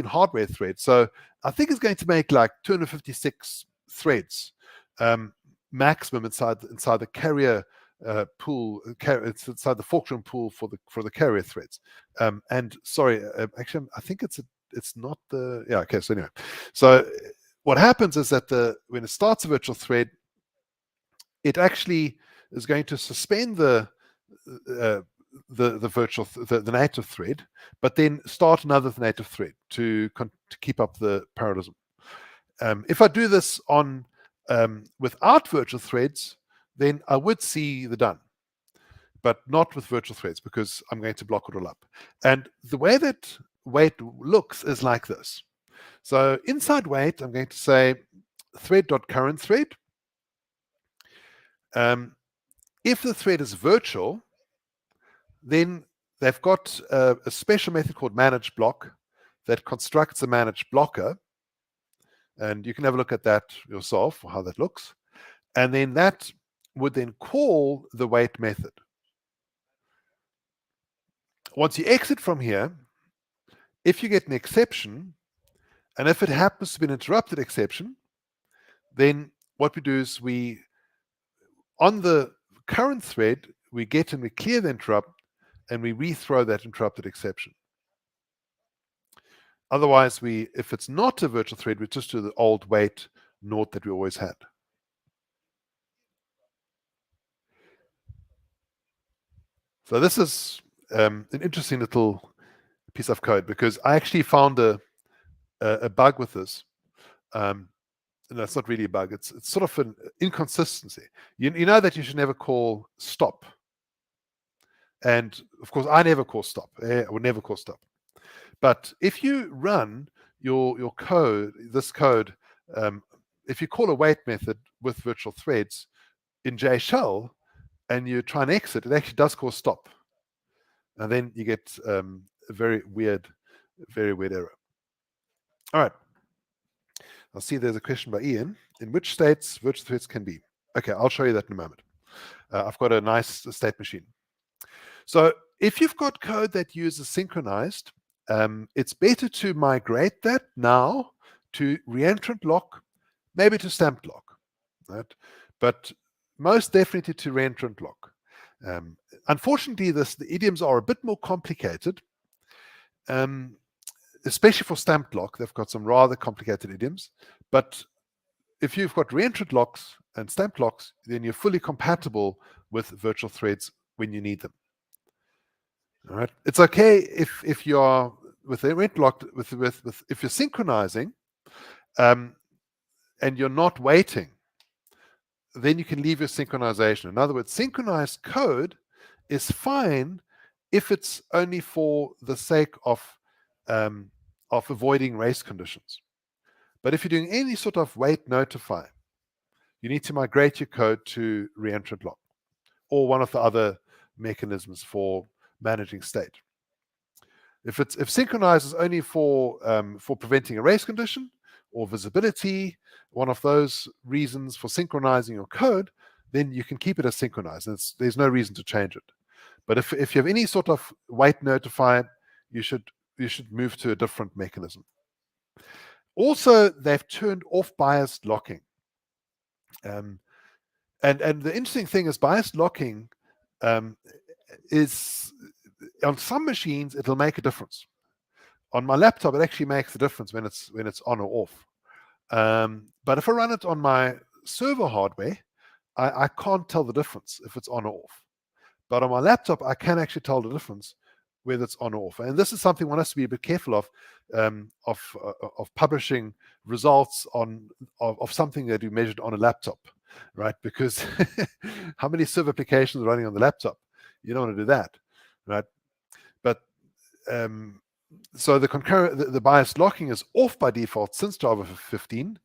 hardware threads. So I think it's going to make like 256 threads maximum inside the carrier pool. It's inside the fortune pool for the carrier threads. And sorry, actually, I think it's not the, yeah, okay, so anyway. So what happens is that when it starts a virtual thread, it actually is going to suspend the native thread, but then start another native thread to keep up the parallelism. If I do this on without virtual threads, then I would see the done, but not with virtual threads because I'm going to block it all up. And the way that wait looks is like this. So inside wait, I'm going to say thread.current thread. If the thread is virtual, then they've got a special method called manage block that constructs a manage blocker. And you can have a look at that yourself, how that looks. And then that would then call the wait method. Once you exit from here, if you get an exception, and if it happens to be an interrupted exception, then what we do is on the current thread, we get and we clear the interrupt, and we rethrow that interrupted exception. Otherwise, if it's not a virtual thread, we just do the old wait naught that we always had. So this is an interesting little piece of code because I actually found a bug with this. And that's not really a bug. It's sort of an inconsistency. You know that you should never call stop. And of course, I never call stop. I would never call stop. But if you run your code, this code, if you call a wait method with virtual threads in JShell and you try and exit, it actually does call stop. And then you get a very weird error. All right. I'll see there's a question by Ian. In which states virtual threads can be? Okay, I'll show you that in a moment. I've got a nice state machine. So if you've got code that uses synchronized, it's better to migrate that now to re-entrant lock, maybe to stamped lock, right? But most definitely to re-entrant lock. Unfortunately, the idioms are a bit more complicated, especially for stamped lock. They've got some rather complicated idioms. But if you've got re-entrant locks and stamped locks, then you're fully compatible with virtual threads when you need them. All right. It's okay if you are the event locked, if you're synchronizing, and you're not waiting, then you can leave your synchronization. In other words, synchronized code is fine if it's only for the sake of avoiding race conditions. But if you're doing any sort of wait notify, you need to migrate your code to re-entrant lock or one of the other mechanisms for managing state. If synchronize is only for preventing a race condition or visibility, one of those reasons for synchronizing your code, then you can keep it as synchronized. There's no reason to change it. But if you have any sort of wait notify, you should move to a different mechanism. Also, they've turned off biased locking. And the interesting thing is biased locking is, on some machines, it'll make a difference. On my laptop, it actually makes a difference when it's on or off. But if I run it on my server hardware, I can't tell the difference if it's on or off. But on my laptop, I can actually tell the difference whether it's on or off. And this is something one has to be a bit careful of publishing results of something that you measured on a laptop, right? Because how many server applications are running on the laptop? You don't want to do that, right? But so the biased locking is off by default since Java 15.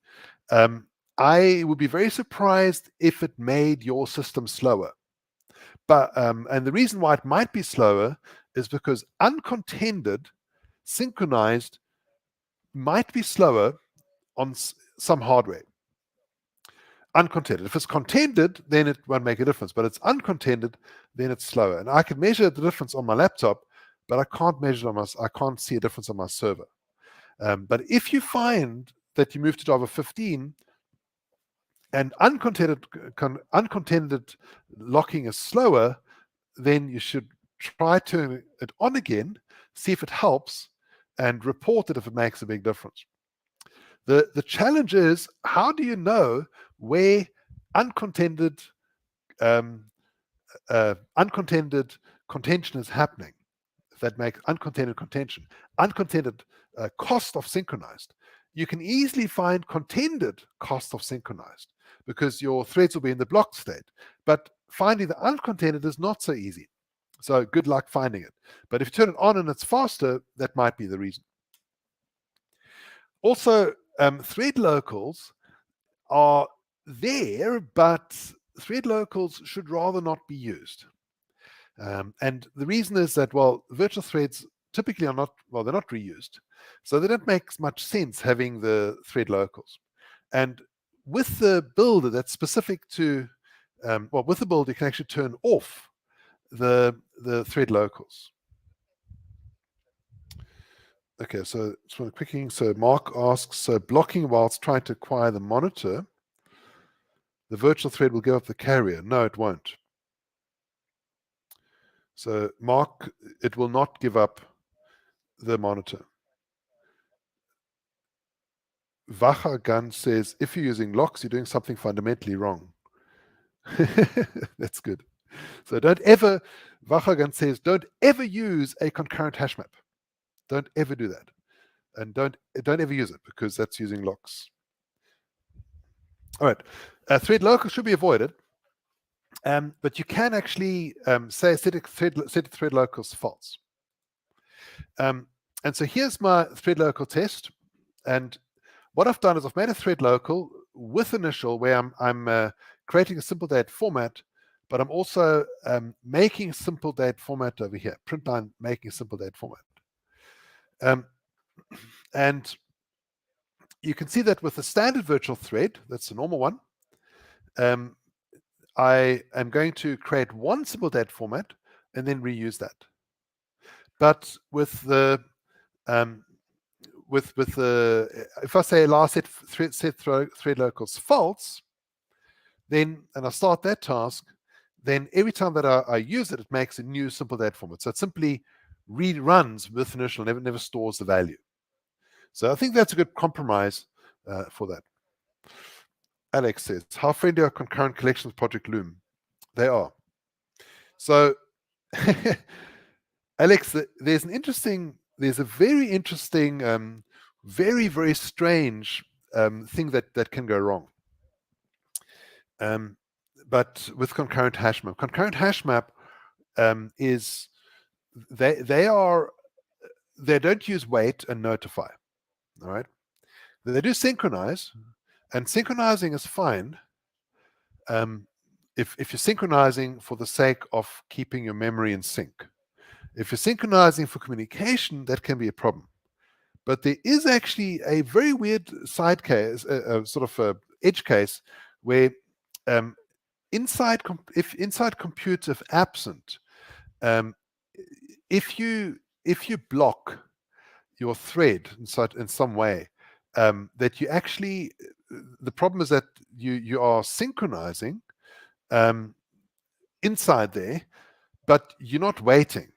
I would be very surprised if it made your system slower. But and the reason why it might be slower is because uncontended synchronized might be slower on some hardware. Uncontended. If it's contended, then it won't make a difference. But it's uncontended, then it's slower. And I can measure the difference on my laptop, but I can't measure I can't see a difference on my server. But if you find that you move to Java 15 and uncontended locking is slower, then you should try turning it on again, see if it helps, and report it if it makes a big difference. The challenge is, how do you know where uncontended contention is happening? If that makes uncontended contention, uncontended cost of synchronized. You can easily find contended cost of synchronized because your threads will be in the blocked state. But finding the uncontended is not so easy. So good luck finding it. But if you turn it on and it's faster, that might be the reason. Also, thread locals are there, but thread locals should rather not be used. And the reason is that, well, virtual threads typically are not, well, they're not reused. So they don't make much sense having the thread locals. And with the builder that's specific to, well, with the builder, you can actually turn off the thread locals. Okay, so just want quickly. So Mark asks, so blocking whilst trying to acquire the monitor, the virtual thread will give up the carrier. No, it won't. So Mark, it will not give up the monitor. Vachagan says, if you're using locks, you're doing something fundamentally wrong. That's good. So don't ever, Vachagan says, don't ever use a concurrent hash map. Don't ever do that. And don't ever use it because that's using locks. All right. Thread local should be avoided. But you can actually say set thread locals false. And so here's my thread local test. And what I've done is I've made a thread local with initial where I'm creating a simple date format, but I'm also making a simple date format over here. Print line making a simple date format. And you can see that with the standard virtual thread, that's the normal one, I am going to create one simple date format and then reuse that. But with the if I say allow set thread locals false, then and I start that task, then every time that I use it, it makes a new simple date format. So it simply reruns with initial, never stores the value. So I think that's a good compromise for that. Alex says, how friendly are concurrent collections project Loom? They are. So, Alex, there's an interesting there's a very interesting, very, very strange thing that can go wrong. But with concurrent hash map, is they don't use wait and notify. All right, they do synchronize, and synchronizing is fine. If you're synchronizing for the sake of keeping your memory in sync. If you're synchronizing for communication, that can be a problem. But there is actually a very weird side case, sort of a edge case, where inside compute if absent, if you block your thread in some way, that you actually, the problem is that you are synchronizing inside there, but you're not waiting.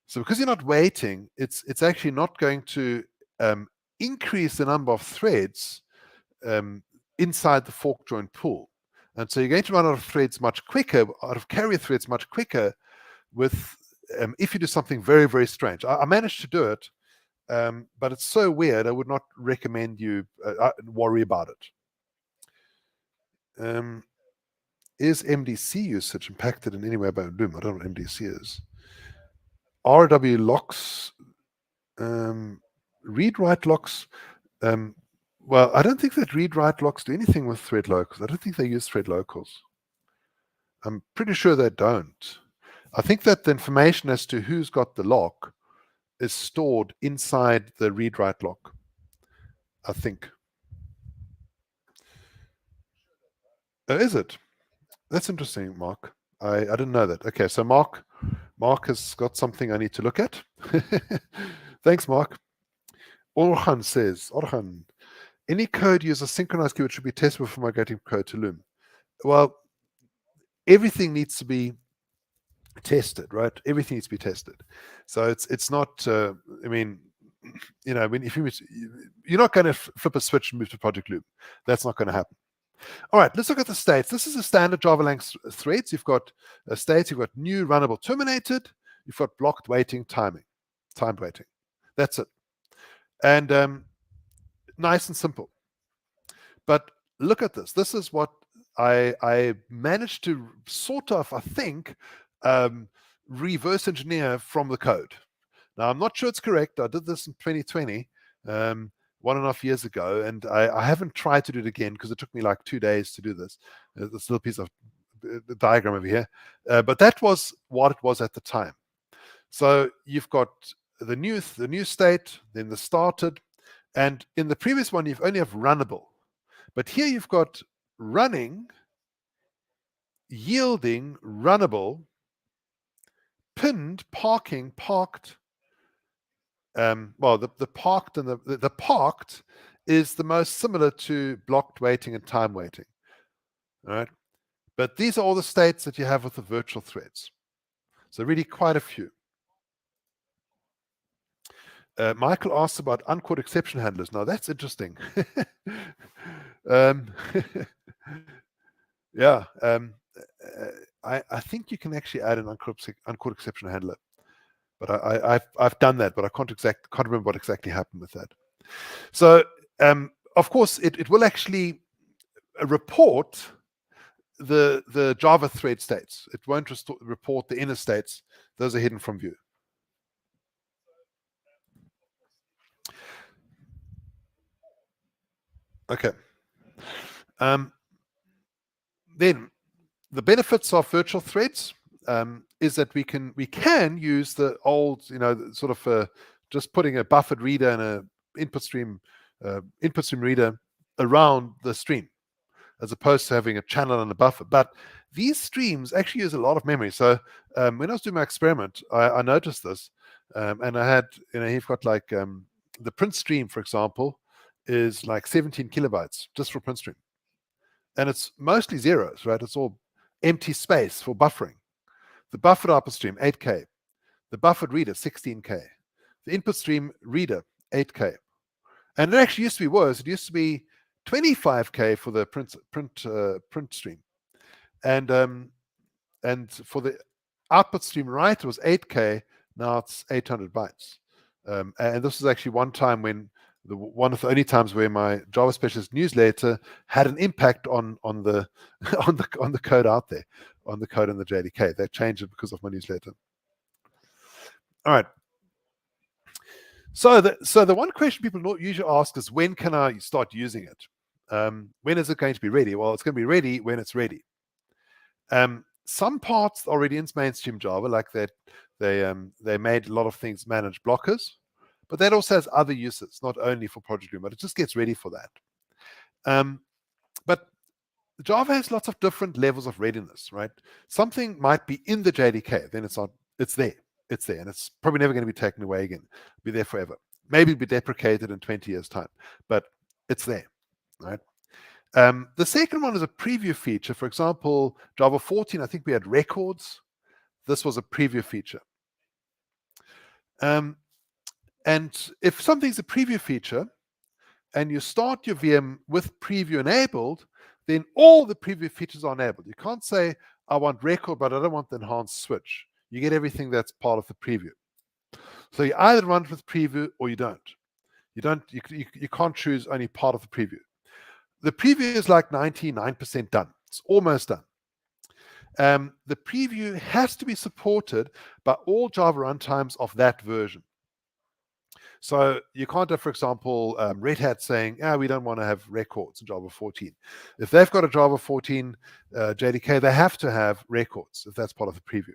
So because you're not waiting, it's actually not going to increase the number of threads inside the fork join pool. And so you're going to run out of threads much quicker, out of carrier threads much quicker with if you do something very, very strange. I managed to do it, but it's so weird, I would not recommend you worry about it. Is MDC usage impacted in any way by Loom? I don't know what MDC is. RW locks, read-write locks. Well, I don't think that read-write locks do anything with thread locals. I don't think they use thread locals. I'm pretty sure they don't. I think that the information as to who's got the lock is stored inside the read-write lock, I think. Is it? That's interesting, Mark. I didn't know that. Okay, so Mark has got something I need to look at. Thanks, Mark. Orhan says, any code uses synchronized keyword should be tested before migrating code to Loom. Well, everything needs to be tested, right? Everything needs to be tested. So it's not. I mean, if you're not going to flip a switch and move to Project Loom. That's not going to happen. All right, let's look at the states. This is a standard Java lang threads. You've got states. You've got new, runnable, terminated. You've got blocked, waiting, timed waiting. That's it. And nice and simple. But look at this. This is what I managed to sort of, I think, reverse engineer from the code. Now, I'm not sure it's correct. I did this in 2020, 1.5 years ago, and I haven't tried to do it again because it took me like 2 days to do this. This little piece of diagram over here. But that was what it was at the time. So you've got the new state, then the started, and in the previous one, you've only have runnable. But here you've got running, yielding, runnable, pinned, parking, parked. Well, the parked and the parked is the most similar to blocked waiting and time waiting. All right. But these are all the states that you have with the virtual threads. So really quite a few. Michael asks about uncaught exception handlers. Now that's interesting. Yeah. I think you can actually add an uncaught exception handler. But I've done that, but I can't remember what exactly happened with that. So of course it will actually report the Java thread states. It won't report the inner states. Those are hidden from view. Okay. Then the benefits of virtual threads is that we can use the old, sort of just putting a buffered reader and a input stream reader around the stream, as opposed to having a channel and a buffer. But these streams actually use a lot of memory. So when I was doing my experiment, I noticed this, and I had, you've got like the print stream, for example, is like 17 kilobytes just for print stream, and it's mostly zeros, right? It's all empty space for buffering. The buffered output stream, 8K. The buffered reader, 16K. The input stream reader, 8K. And it actually used to be worse. It used to be 25K for the print stream. And for the output stream writer, it was 8K. Now it's 800 bytes. And this was actually one time when one of the only times where my Java Specialist newsletter had an impact on the on the code out there, on the code in the JDK. They changed it because of my newsletter. All right. So the one question people usually ask is, when can I start using it? When is it going to be ready? Well, it's going to be ready when it's ready. Some parts already in mainstream Java, like that, they made a lot of things manage blockers, but that also has other uses, not only for Project Loom, but it just gets ready for that. But Java has lots of different levels of readiness, right? Something might be in the JDK, then it's there, and it's probably never going to be taken away again, be there forever. Maybe be deprecated in 20 years' time, but it's there, right? The second one is a preview feature. For example, Java 14, I think we had records. This was a preview feature. And if something's a preview feature and you start your VM with preview enabled, then all the preview features are enabled. You can't say, I want record, but I don't want the enhanced switch. You get everything that's part of the preview. So you either run it with preview or you don't. You can't choose only part of the preview. The preview is like 99% done. It's almost done. The preview has to be supported by all Java runtimes of that version. So you can't have, for example, Red Hat saying, we don't want to have records in Java 14. If they've got a Java 14 JDK, they have to have records if that's part of the preview.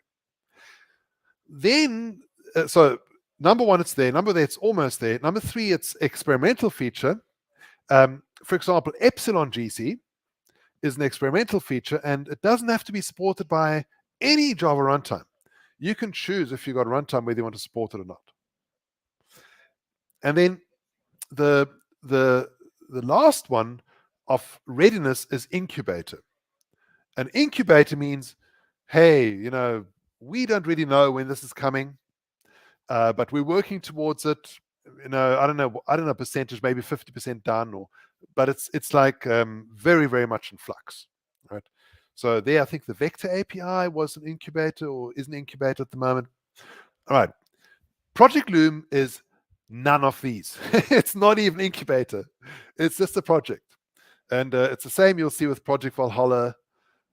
Then, so number one, it's there. Number there, it's almost there. Number three, it's experimental feature. For example, Epsilon GC is an experimental feature, and it doesn't have to be supported by any Java runtime. You can choose, if you've got a runtime, whether you want to support it or not. And then the last one of readiness is incubator. An incubator means, hey, we don't really know when this is coming, but we're working towards it. I don't know percentage, maybe 50% done, but it's like very, very much in flux, right? So there, I think the Vector API was an incubator or is an incubator at the moment. All right. Project Loom is none of these. It's not even incubator. It's just a project. And it's the same you'll see with Project Valhalla,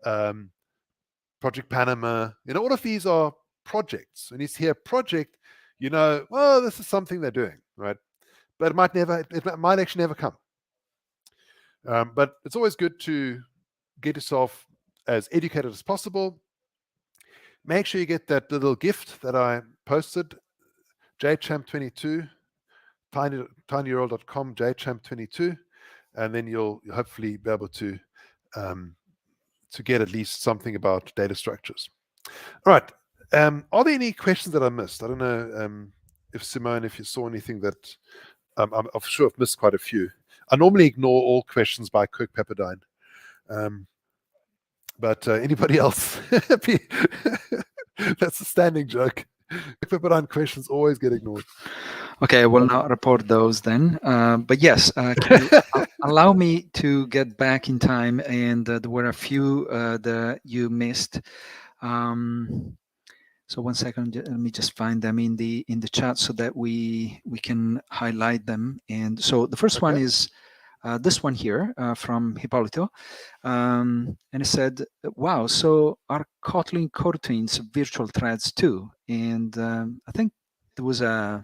Project Panama. All of these are projects. When you hear project, well, this is something they're doing, right? But it might actually never come. But it's always good to get yourself as educated as possible. Make sure you get that little gift that I posted, jchamp22, tinyurl.com, jchamp22, and then you'll hopefully be able to get at least something about data structures. All right. Are there any questions that I missed? I don't know if Simone, if you saw anything that I'm sure I've missed quite a few. I normally ignore all questions by Kirk Pepperdine. But anybody else? That's a standing joke. Pepperdine questions always get ignored. Okay, I will not report those then. But yes, can you allow me to get back in time, and there were a few that you missed. So 1 second, let me just find them in the chat so that we can highlight them. And so the first one is this one here from Hippolito, and it said, "Wow, so are Kotlin coroutines virtual threads too?" And I think there was an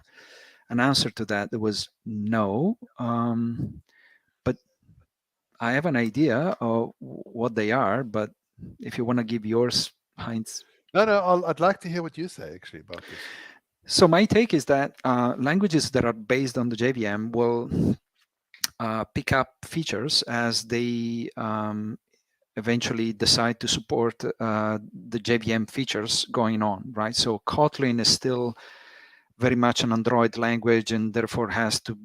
answer to that. There was no, but I have an idea of what they are. But if you want to give yours, Heinz. No, I'd like to hear what you say actually about this. So my take is that languages that are based on the JVM will pick up features as they eventually decide to support the JVM features going on, right? So Kotlin is still very much an Android language and therefore has to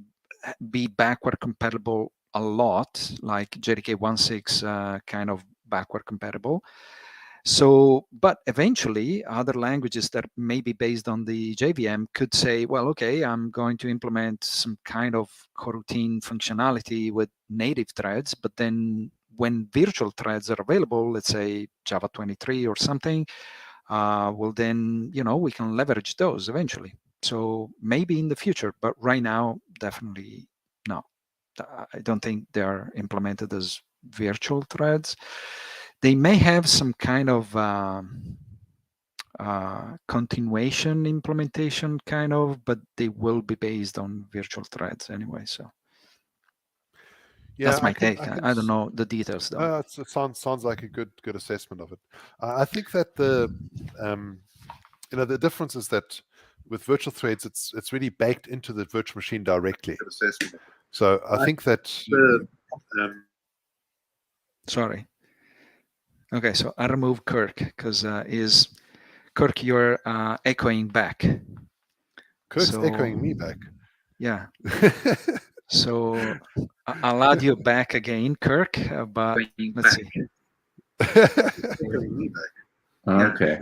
be backward compatible a lot, like JDK 1.6 kind of backward compatible. So, but eventually other languages that may be based on the JVM could say, well, okay, I'm going to implement some kind of coroutine functionality with native threads, but then when virtual threads are available, let's say Java 23 or something, well then, we can leverage those eventually. So maybe in the future, but right now, definitely no. I don't think they are implemented as virtual threads. They may have some kind of continuation implementation, kind of, but they will be based on virtual threads anyway. So Yeah, that's my take. I don't know the details though. It sounds like a good assessment of it. I think that the the difference is that with virtual threads, it's really baked into the virtual machine directly. So I think that sorry. Okay, so I remove Kirk because Kirk, you're echoing back. Kirk's echoing me back. Yeah. So I'll add you back again, Kirk, but let's see. Okay.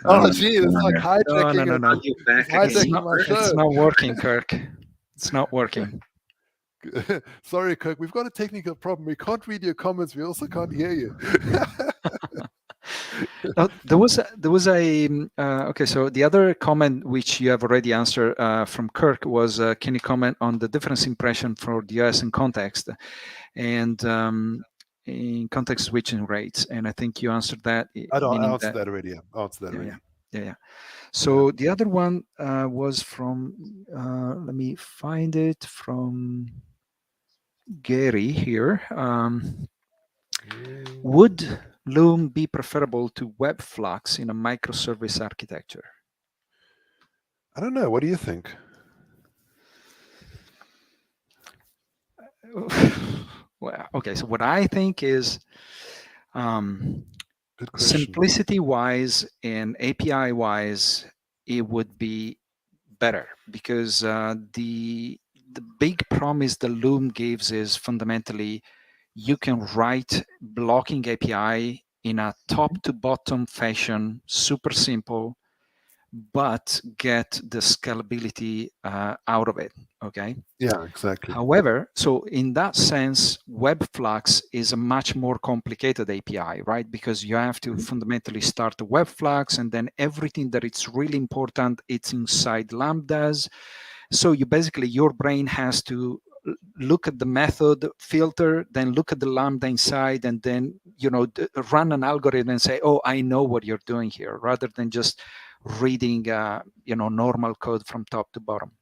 Oh, gee, it's like hijacking. No. It's not working, Kirk. It's not working. Sorry, Kirk. We've got a technical problem. We can't read your comments. We also can't hear you. There was a okay. So the other comment which you have already answered from Kirk was, can you comment on the difference impression for the US in context and in context switching rates? And I think you answered that. I answered that already. I answered that already. Yeah. So the other one was from, let me find it, from Gary here. Would Loom be preferable to webflux in a microservice architecture? I don't know. What do you think? Well, okay. So what I think is, simplicity-wise and API-wise, it would be better because the big promise the Loom gives is fundamentally you can write blocking API in a top-to-bottom fashion, super simple, but get the scalability out of it, okay? Yeah, exactly. However, so in that sense, webflux is a much more complicated API, right? Because you have to fundamentally start the webflux, and then everything that it's really important, it's inside lambdas. So you basically, your brain has to look at the method, filter, then look at the lambda inside, and then, run an algorithm and say, oh, I know what you're doing here, rather than just reading, normal code from top to bottom.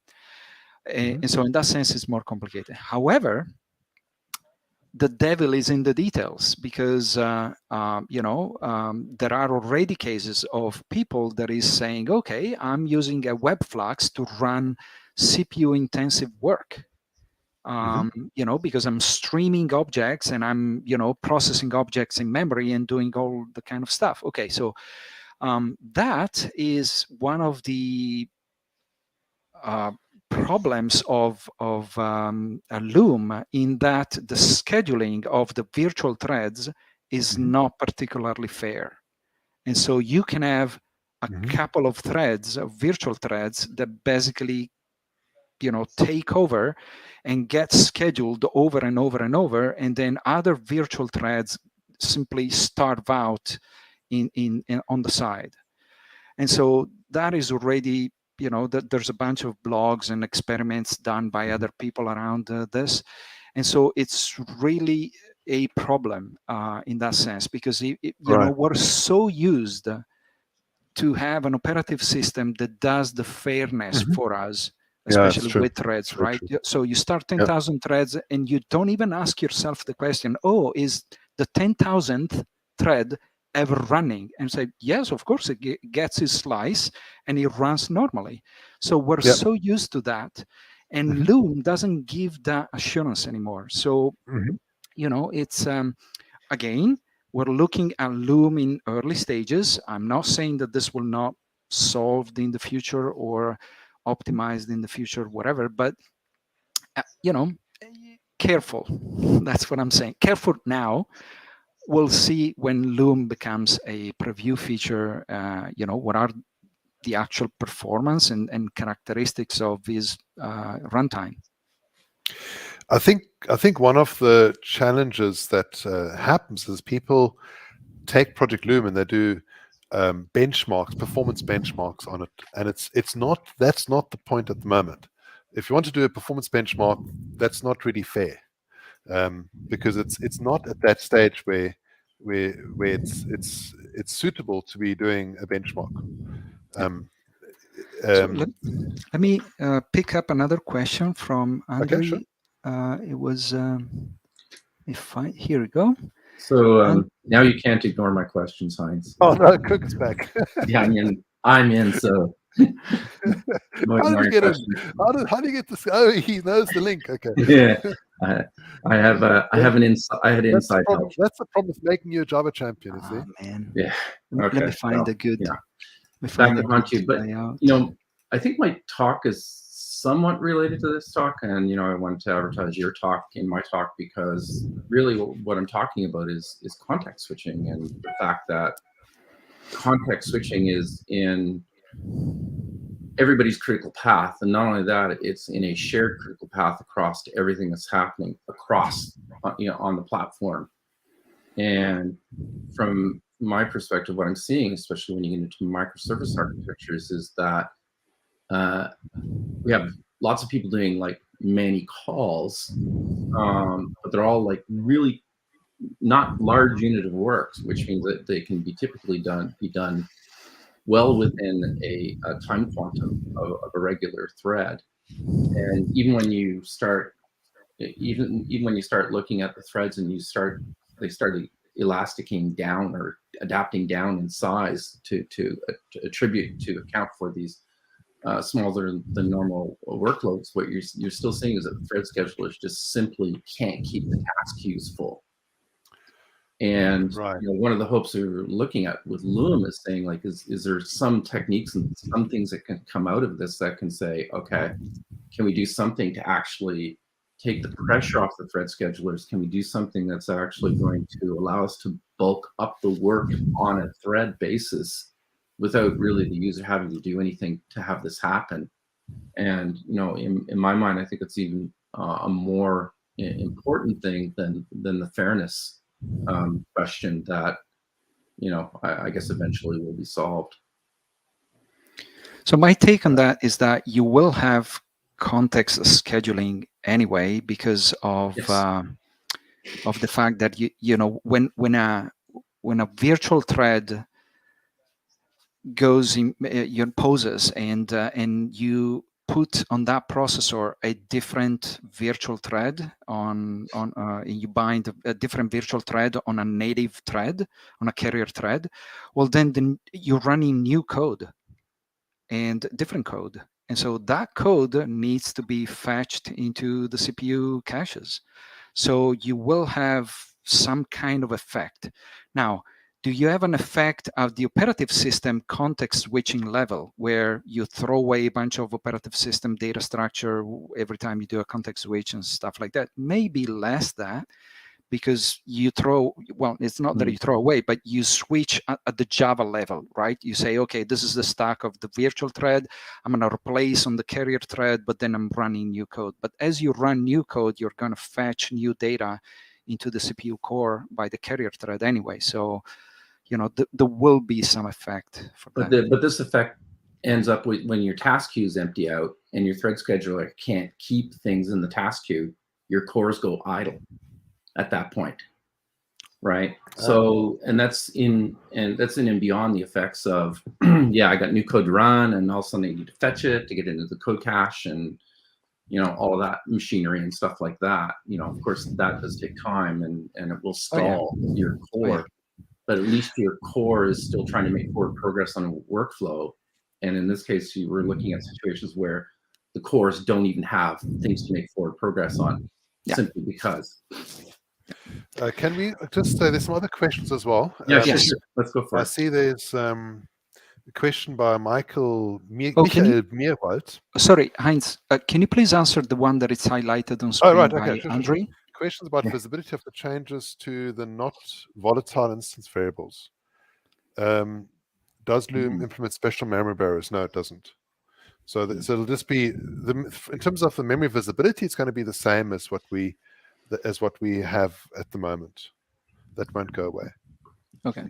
And so in that sense, it's more complicated. However, the devil is in the details because, there are already cases of people that is saying, okay, I'm using a webflux to run CPU intensive work. Because I'm streaming objects and I'm, processing objects in memory and doing all the kind of stuff. Okay, so that is one of the problems of a Loom, in that the scheduling of the virtual threads is not particularly fair. And so you can have a couple of threads, of virtual threads, that basically take over and get scheduled over and over and over, and then other virtual threads simply starve out on the side. And so that is already, there's a bunch of blogs and experiments done by other people around this. And so it's really a problem in that sense, because we're so used to have an operative system that does the fairness for us, especially with threads, right? So you start 10,000 threads and you don't even ask yourself the question, oh, is the 10,000th thread ever running? And say, yes, of course, it gets his slice and it runs normally. So we're so used to that. And Loom doesn't give that assurance anymore. So, it's, again, we're looking at Loom in early stages. I'm not saying that this will not solved in the future or optimized in the future, whatever, but careful. That's what I'm saying. Careful now. We'll see when Loom becomes a preview feature, what are the actual performance and characteristics of this runtime. I think one of the challenges that happens is people take Project Loom and they do benchmarks, performance benchmarks on it, and that's not the point at the moment. If you want to do a performance benchmark, that's not really fair, because it's not at that stage where it's suitable to be doing a benchmark. So let me pick up another question from Andre. Okay, sure. It was here we go. So now you can't ignore my questions, Heinz. Oh no, Cook is back. Yeah, I'm in. So how do you get in? How do you get this? Oh, he knows the link. Okay. Yeah, I had inside help. That's the problem with making you a Java champion, you see. Man. Yeah. Okay. Let me find a good. Yeah. Back onto you, but I think my talk is somewhat related to this talk, and I wanted to advertise your talk in my talk because really what I'm talking about is context switching, and the fact that context switching is in everybody's critical path, and not only that, it's in a shared critical path across to everything that's happening across on the platform. And from my perspective, what I'm seeing, especially when you get into microservice architectures, is that we have lots of people doing like many calls, but they're all like really not large unit of works, which means that they can be typically be done well within a time quantum of a regular thread. And even when you start, even when you start looking at the threads and they start elasticing down or adapting down in size to attribute to account for these smaller than normal workloads, what you're still seeing is that thread schedulers just simply can't keep the task queues full. And one of the hopes we were looking at with Loom is saying, like, is there some techniques and some things that can come out of this that can say, okay, can we do something to actually take the pressure off the thread schedulers? Can we do something that's actually going to allow us to bulk up the work on a thread basis without really the user having to do anything to have this happen? And in my mind, I think it's even a more important thing than the fairness question that I guess eventually will be solved. So my take on that is that you will have context scheduling anyway because of the fact that when a virtual thread goes in poses and you put on that processor a different virtual thread you bind a different virtual thread on a native thread, on a carrier thread, well then you're running new code and different code, and so that code needs to be fetched into the CPU caches. So you will have some kind of effect. Now, do you have an effect of the operative system context switching level where you throw away a bunch of operative system data structure every time you do a context switch and stuff like that? Maybe less that, because you it's not that you throw away, but you switch at the Java level, right? You say, okay, this is the stack of the virtual thread. I'm going to replace on the carrier thread, but then I'm running new code. But as you run new code, you're going to fetch new data into the CPU core by the carrier thread anyway. So there will be some effect for that. But this effect ends up when your task queues empty out and your thread scheduler can't keep things in the task queue, your cores go idle at that point, right? So, and that's in and beyond the effects of, I got new code to run, and all of a sudden I need to fetch it to get into the code cache, and all of that machinery and stuff like that. Of course, that does take time, and it will stall your core. But at least your core is still trying to make forward progress on a workflow. And in this case, you were looking at situations where the cores don't even have things to make forward progress on, simply because. Can we just there's some other questions as well? Yeah, sure. Let's go for it. I see there's a question by Michael Meerwald. Sorry, Heinz, can you please answer the one that is highlighted on screen by Andre? Questions about visibility of the changes to the not volatile instance variables. Does Loom implement special memory barriers? No, it doesn't. So it'll just be in terms of the memory visibility, it's going to be the same as what we have at the moment. That won't go away. Okay.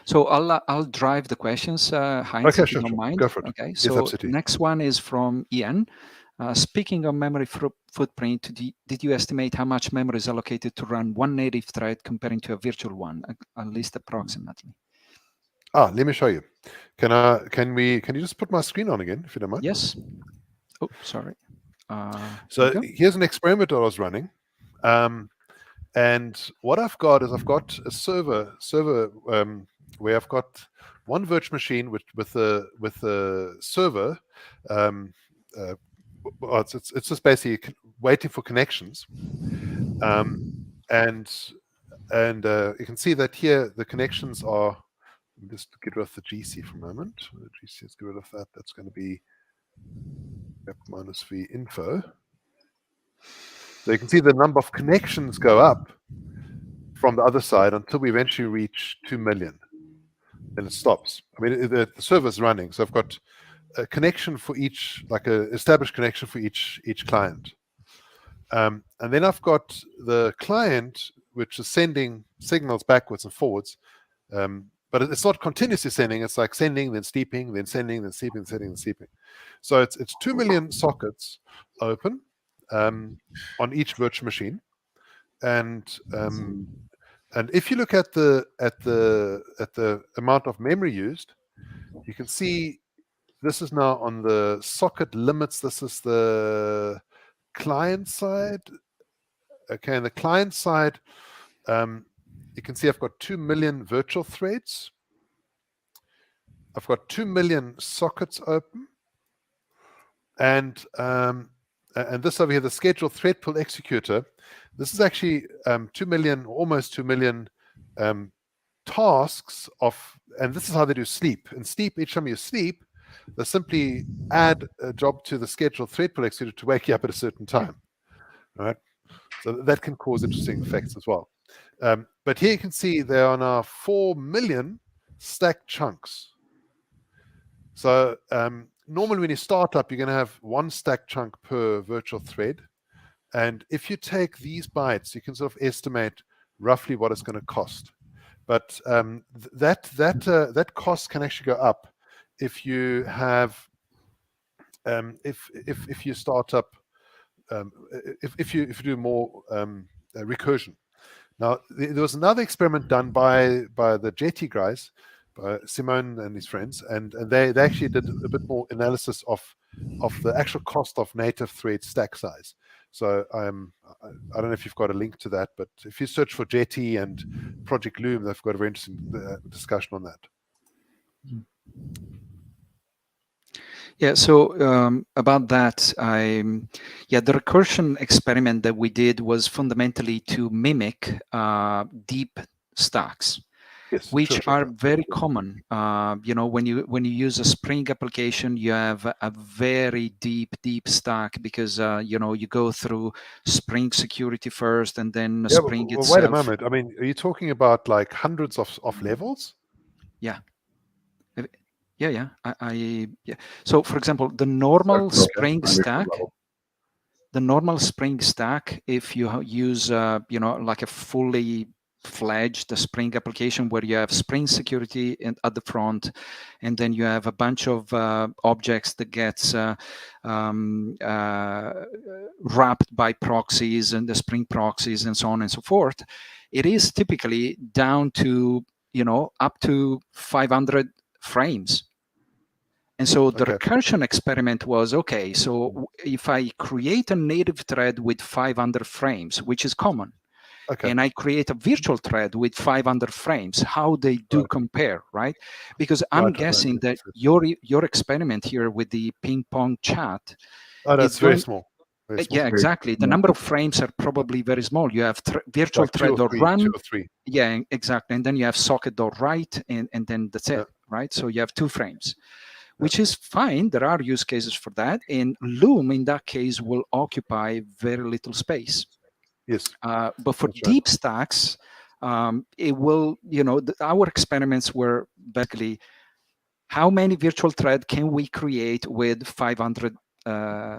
So I'll drive the questions, Heinz, Okay, if you sure, don't sure. mind. Go for it. Okay. Yes, So absolutely. next one is from Ian. Speaking of memory footprint, did you estimate how much memory is allocated to run one native thread comparing to a virtual one, at least approximately? Let me show you. Can you just put my screen on again, if you don't mind? Yes. Oh, sorry. So here's an experiment I was running. And what I've got is I've got a server where I've got one virtual machine with a server. It's just basically waiting for connections. And you can see that here the connections are. Just get rid of the GC for a moment. The GC, let's get rid of that. That's going to be minus v info. So you can see the number of connections go up from the other side until we eventually reach 2 million. Then it stops. I mean, the server's running, so I've got a connection for each, like a established connection for each client. And then I've got the client, which is sending signals backwards and forwards. But it's not continuously sending. It's like sending, then steeping, then sending, then steeping, sending, then steeping. So it's 2 million sockets open on each virtual machine, and if you look at the amount of memory used, you can see this is now on the socket limits. This is the client side. Okay, on the client side, you can see I've got 2 million virtual threads. I've got 2 million sockets open, and this over here, the scheduled thread pool executor. This is actually 2 million, almost 2 million tasks of, and this is how they do sleep. In sleep, each time you sleep, they simply add a job to the scheduled thread pool executor to wake you up at a certain time. All right, so that can cause interesting effects as well. But here you can see there are now 4 million stacked chunks. So normally when you start up, you're going to have one stacked chunk per virtual thread. And if you take these bytes, you can sort of estimate roughly what it's going to cost. But that cost can actually go up if you have if you start up if you do more recursion. Now there was another experiment done by the Jetty guys, by Simon and his friends, and they actually did a bit more analysis of the actual cost of native thread stack size. So I don't know if you've got a link to that, but if you search for Jetty and Project Loom, they've got a very interesting discussion on that. Yeah, so about that, the recursion experiment that we did was fundamentally to mimic deep stacks. Yes, which are very common. You know, when you use a Spring application, you have a very deep stack because you know, you go through Spring security first, and then Spring itself. Wait a moment. I mean, are you talking about like hundreds of levels? Yeah. Yeah. Yeah. So, for example, the normal Spring stack. The normal Spring stack, if you use you know, like a fully fledged Spring application where you have Spring security at the front, and then you have a bunch of objects that gets wrapped by proxies and the Spring proxies and so on and so forth. It is typically down to, you know, up to 500 frames. And so the recursion experiment was, okay, so if I create a native thread with 500 frames, which is common, and I create a virtual thread with 500 frames, how they do compare, right? Because I'm guessing that your experiment here with the ping pong chat, that's very small. Yeah, exactly. The number of frames are probably very small. You have virtual like thread.run. 2 or 3. Yeah, exactly. And then you have socket.write, and then that's it, right? So you have 2 frames. Which is fine. There are use cases for that. And Loom, in that case, will occupy very little space. Yes. But for deep stacks, it will, you know, our experiments were basically how many virtual thread can we create with 500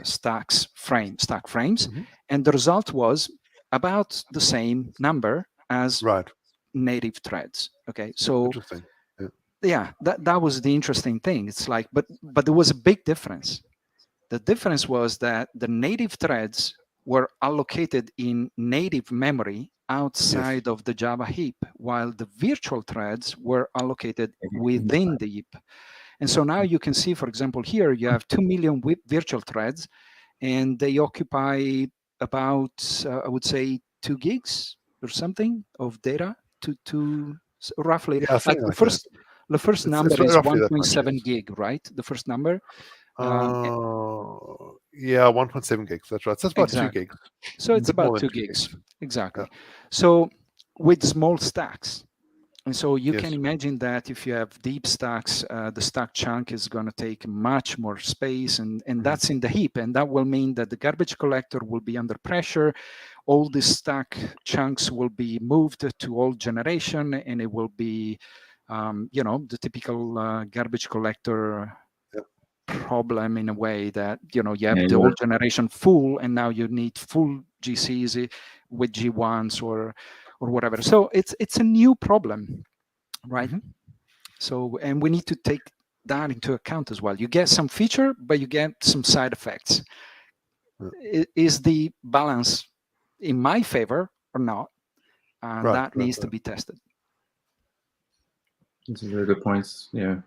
stack frames. And the result was about the same number as native threads. Okay, so Interesting. yeah, that was the interesting thing. It's like, but there was a big difference. The difference was that the native threads were allocated in native memory outside of the Java heap, while the virtual threads were allocated within the heap. And so now you can see, for example, here you have 2 million virtual threads, and they occupy about, I would say, 2 gigs or something of data, to roughly, Yeah, like like the first It's number is roughly that much, 1.7 yes. gig, right? The first number. Yeah, 1.7 gigs. That's right. So it's about Exactly. 2 gigs. So it's A bit more about than 2 gigs. gigs. Exactly. Yeah. So with small stacks. And so you Yes. can imagine that if you have deep stacks, the stack chunk is going to take much more space, and that's in the heap. And that will mean that the garbage collector will be under pressure. All the stack chunks will be moved to old generation, and it will be, the typical garbage collector problem in a way that, you have the old generation full, and now you need full GCs with G1s or whatever. So it's a new problem, right? So, and we need to take that into account as well. You get some feature, but you get some side effects. Is the balance in my favor or not? That needs to be tested. Those are very good points. Yeah,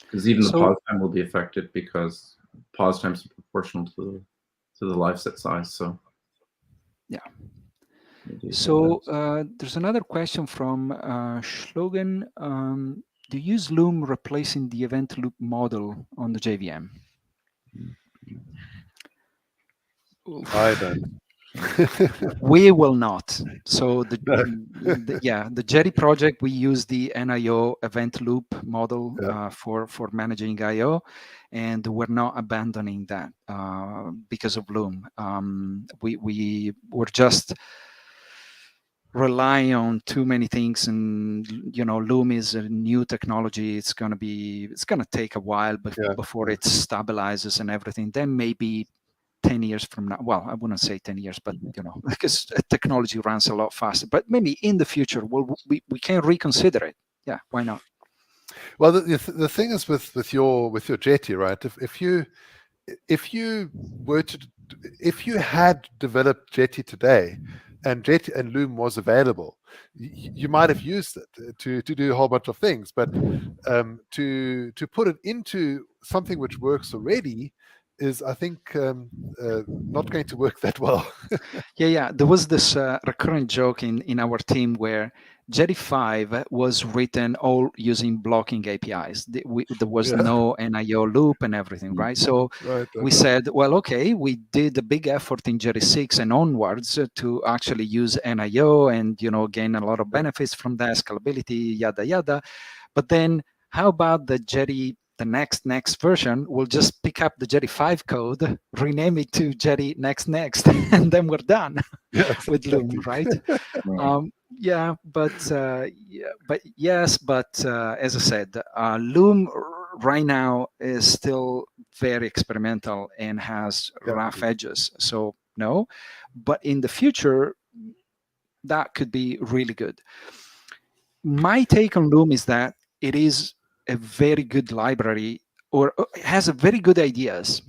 because even the pause time will be affected, because pause time is proportional to the live set size. So yeah. So there's another question from Schlogen. Do you use Loom replacing the event loop model on the JVM? I don't. We will not. So the Jetty project, we use the NIO event loop model for managing IO, and we're not abandoning that because of Loom. We're just relying on too many things, and Loom is a new technology. It's gonna take a while before it stabilizes and everything. Then maybe 10 years from now, well, I wouldn't say 10 years, but because technology runs a lot faster, but maybe in the future we can reconsider it. Yeah, why not? Well, the thing is with your Jetty, right? If you had developed Jetty today, and Jetty and Loom was available, you might have used it to do a whole bunch of things. But to put it into something which works already is, I think, not going to work that well. Yeah. There was this recurrent joke in our team where Jetty 5 was written all using blocking APIs. There was no NIO loop and everything, right? So we said, well, okay, we did a big effort in Jetty 6 and onwards to actually use NIO and, gain a lot of benefits from that, scalability, yada, yada. But then how about the Jetty, the next version? We'll just pick up the Jetty 5 code, rename it to Jetty next, and then we're done with Loom, right? But as I said, Loom right now is still very experimental and has rough edges. So no, but in the future, that could be really good. My take on Loom is that it is a very good library, or has a very good ideas.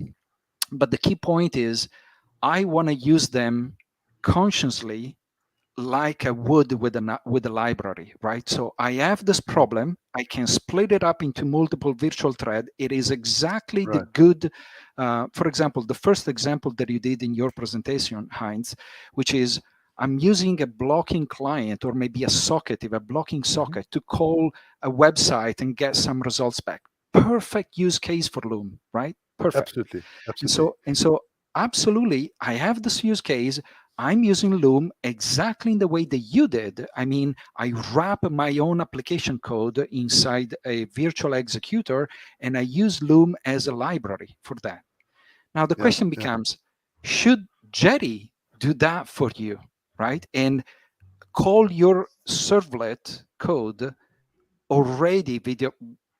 But the key point is, I want to use them consciously, like I would with a library, right? So I have this problem. I can split it up into multiple virtual threads. It is exactly the good, for example, the first example that you did in your presentation, Heinz, which is I'm using a blocking client, or maybe a socket, a blocking socket, to call a website and get some results back. Perfect use case for Loom, right? Perfect. Absolutely. And so absolutely, I have this use case. I'm using Loom exactly in the way that you did. I mean, I wrap my own application code inside a virtual executor, and I use Loom as a library for that. Now, the question becomes, should Jetty do that for you, right? And call your servlet code already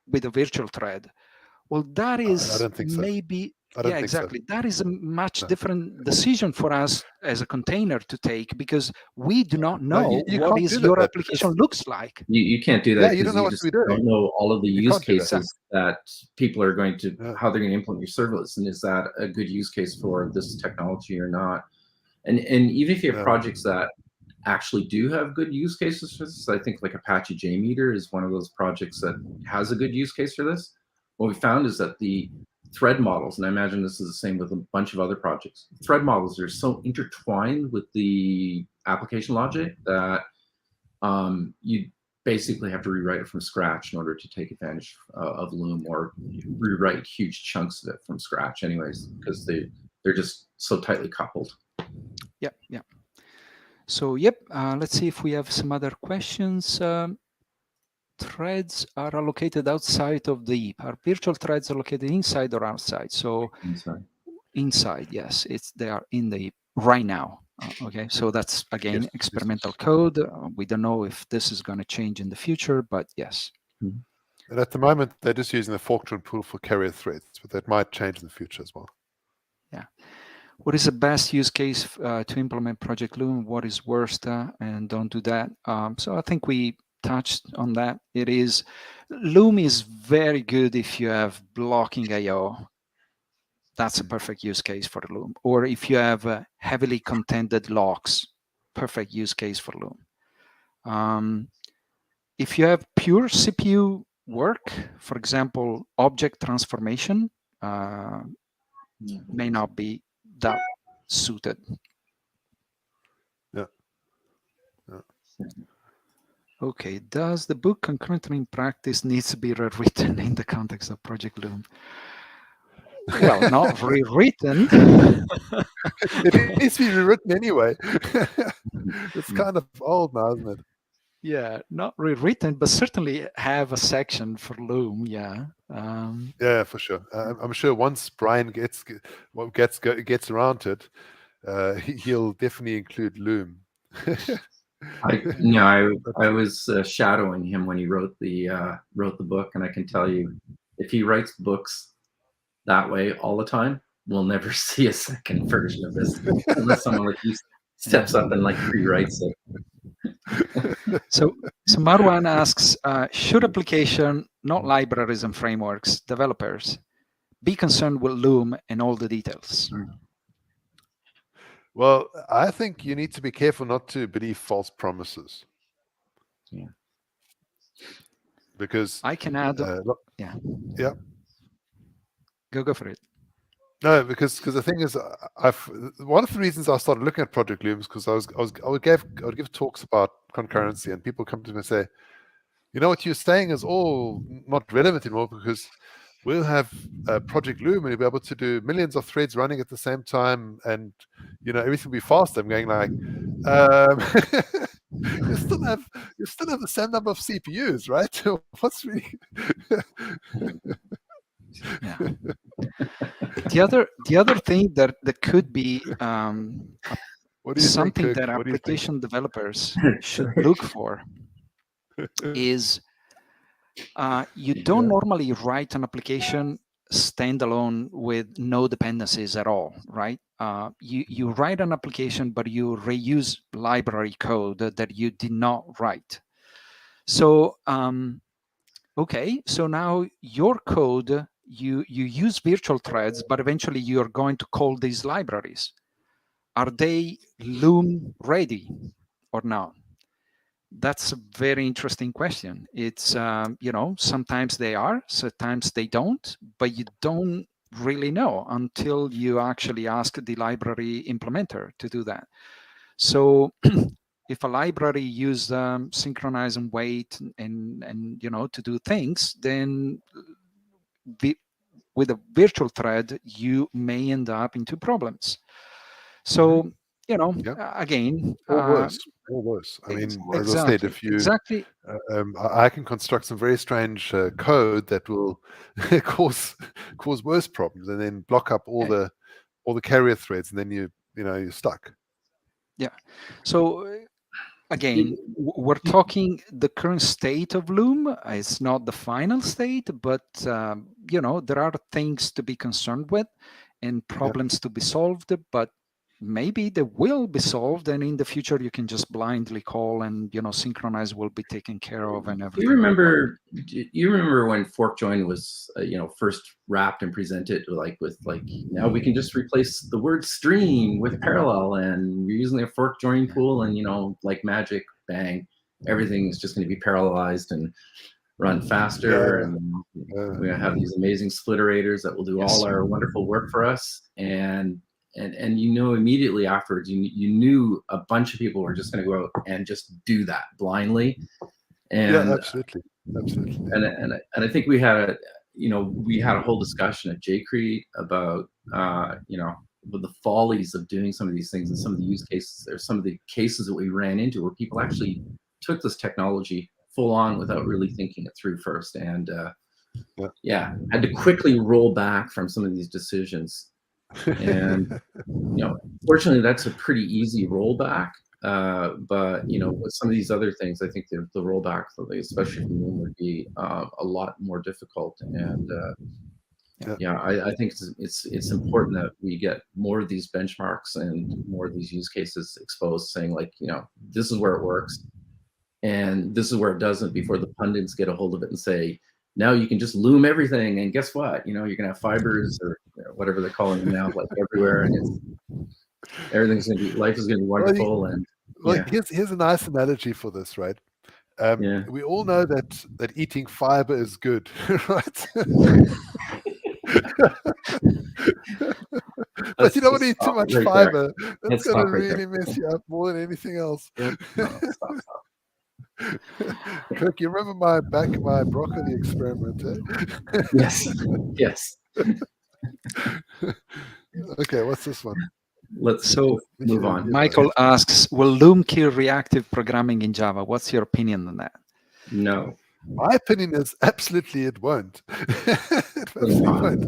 with a virtual thread? Well, that is maybe I don't Yeah, think exactly. so. That is a much No. different decision for us as a container to take, because we do not No, know you what can't is do your that application because looks like. You can't do yeah, that you don't because know you what to just be doing. don't know all of the You use can't do that. cases that people are going to, Yeah. how they're going to implement your serverless, and is that a good use case for this technology or not? And even if you have Yeah. projects that actually do have good use cases for this, I think like Apache JMeter is one of those projects that has a good use case for this. What we found is that the thread models, and I imagine this is the same with a bunch of other projects, thread models are so intertwined with the application logic that you basically have to rewrite it from scratch in order to take advantage of Loom, or rewrite huge chunks of it from scratch anyways, because they're just so tightly coupled. Yeah, yeah. So, yep, let's see if we have some other questions. Threads are allocated outside of the heap. Are virtual threads allocated inside or outside? So inside, yes, they are in the heap right now. Okay, so that's again Yes. experimental code. We don't know if this is going to change in the future, but yes. Mm-hmm. And at the moment, they're just using the fork-driven pool for carrier threads, but that might change in the future as well. Yeah. What is the best use case to implement Project Loom? What is worst? And don't do that. So I think we touched on that. Loom is very good if you have blocking I/O. That's a perfect use case for Loom. Or if you have heavily contended locks, perfect use case for Loom. If you have pure CPU work, for example, object transformation, may not be that suited. Yeah. Yeah. Okay, does the book Concurrently in Practice needs to be rewritten in the context of Project Loom? Well, not rewritten. It needs to be rewritten anyway. It's kind of old now, isn't it? Yeah, not rewritten, but certainly have a section for Loom. Yeah. Yeah, for sure. I'm sure once Brian gets around to it, he'll definitely include Loom. I was shadowing him when he wrote the book, and I can tell you, if he writes books that way all the time, we'll never see a second version of this unless someone like you steps up and like rewrites it. So Marwan asks, should application, not libraries and frameworks, developers, be concerned with Loom and all the details? Well, I think you need to be careful not to believe false promises. Yeah. Because I can add. yeah. Go for it. No, because the thing is, one of the reasons I started looking at Project Loom is because I would give talks about concurrency, and people come to me and say, you know, what you're saying is all not relevant anymore, because we'll have Project Loom and you'll be able to do millions of threads running at the same time, and you know, everything will be faster. I'm going like, you still have the same number of CPUs, right? What's really Yeah. The other thing that could be something that application developers should look for is you don't normally write an application standalone with no dependencies at all, right? You write an application, but you reuse library code that you did not write. So okay, so now your code, you use virtual threads, but eventually you're going to call these libraries. Are they Loom ready or not? That's a very interesting question. It's, you know, sometimes they are, sometimes they don't, but you don't really know until you actually ask the library implementer to do that. So if a library use synchronize and wait and you know, to do things, then with a virtual thread, you may end up into problems. So, you know, again, or worse. I mean, as I said, if you I can construct some very strange code that will cause worse problems, and then block up all the carrier threads, and then you're stuck. Yeah. So again, we're talking the current state of Loom. It's not the final state, but you know, there are things to be concerned with. and problems to be solved, but maybe they will be solved, and in the future you can just blindly call, and Synchronized will be taken care of and everything. You remember when fork join was first wrapped and presented with now we can just replace the word stream with parallel, and you're using a fork join tool, and like magic, bang, everything is just going to be parallelized and run faster, and we're going to have these amazing splitterators that will do all our wonderful work for us, and immediately afterwards, you knew a bunch of people were just going to go out and just do that blindly. And absolutely. And I think we had a whole discussion at JCrete about with the follies of doing some of these things, and some of the use cases. There's some of the cases that we ran into where people actually took this technology full on without really thinking it through first, and had to quickly roll back from some of these decisions. And fortunately that's a pretty easy rollback, but with some of these other things, I think the rollback, especially from Loom, would be a lot more difficult. And I think it's important that we get more of these benchmarks and more of these use cases exposed, saying this is where it works and this is where it doesn't, before the pundits get a hold of it and say, now you can just Loom everything, and guess what? You're gonna have fibers or whatever they're calling them now, everywhere, and everything's gonna be, life is gonna be wonderful. Here's a nice analogy for this, right? We all know that eating fiber is good, right? But you don't want to eat too much fiber. That's gonna really mess you up more than anything else. Stop. Kirk, you remember my broccoli experiment? Yes. Okay, what's this one? Let's move on. Michael asks, will Loom kill reactive programming in Java? What's your opinion on that? No. My opinion is absolutely it won't. It won't.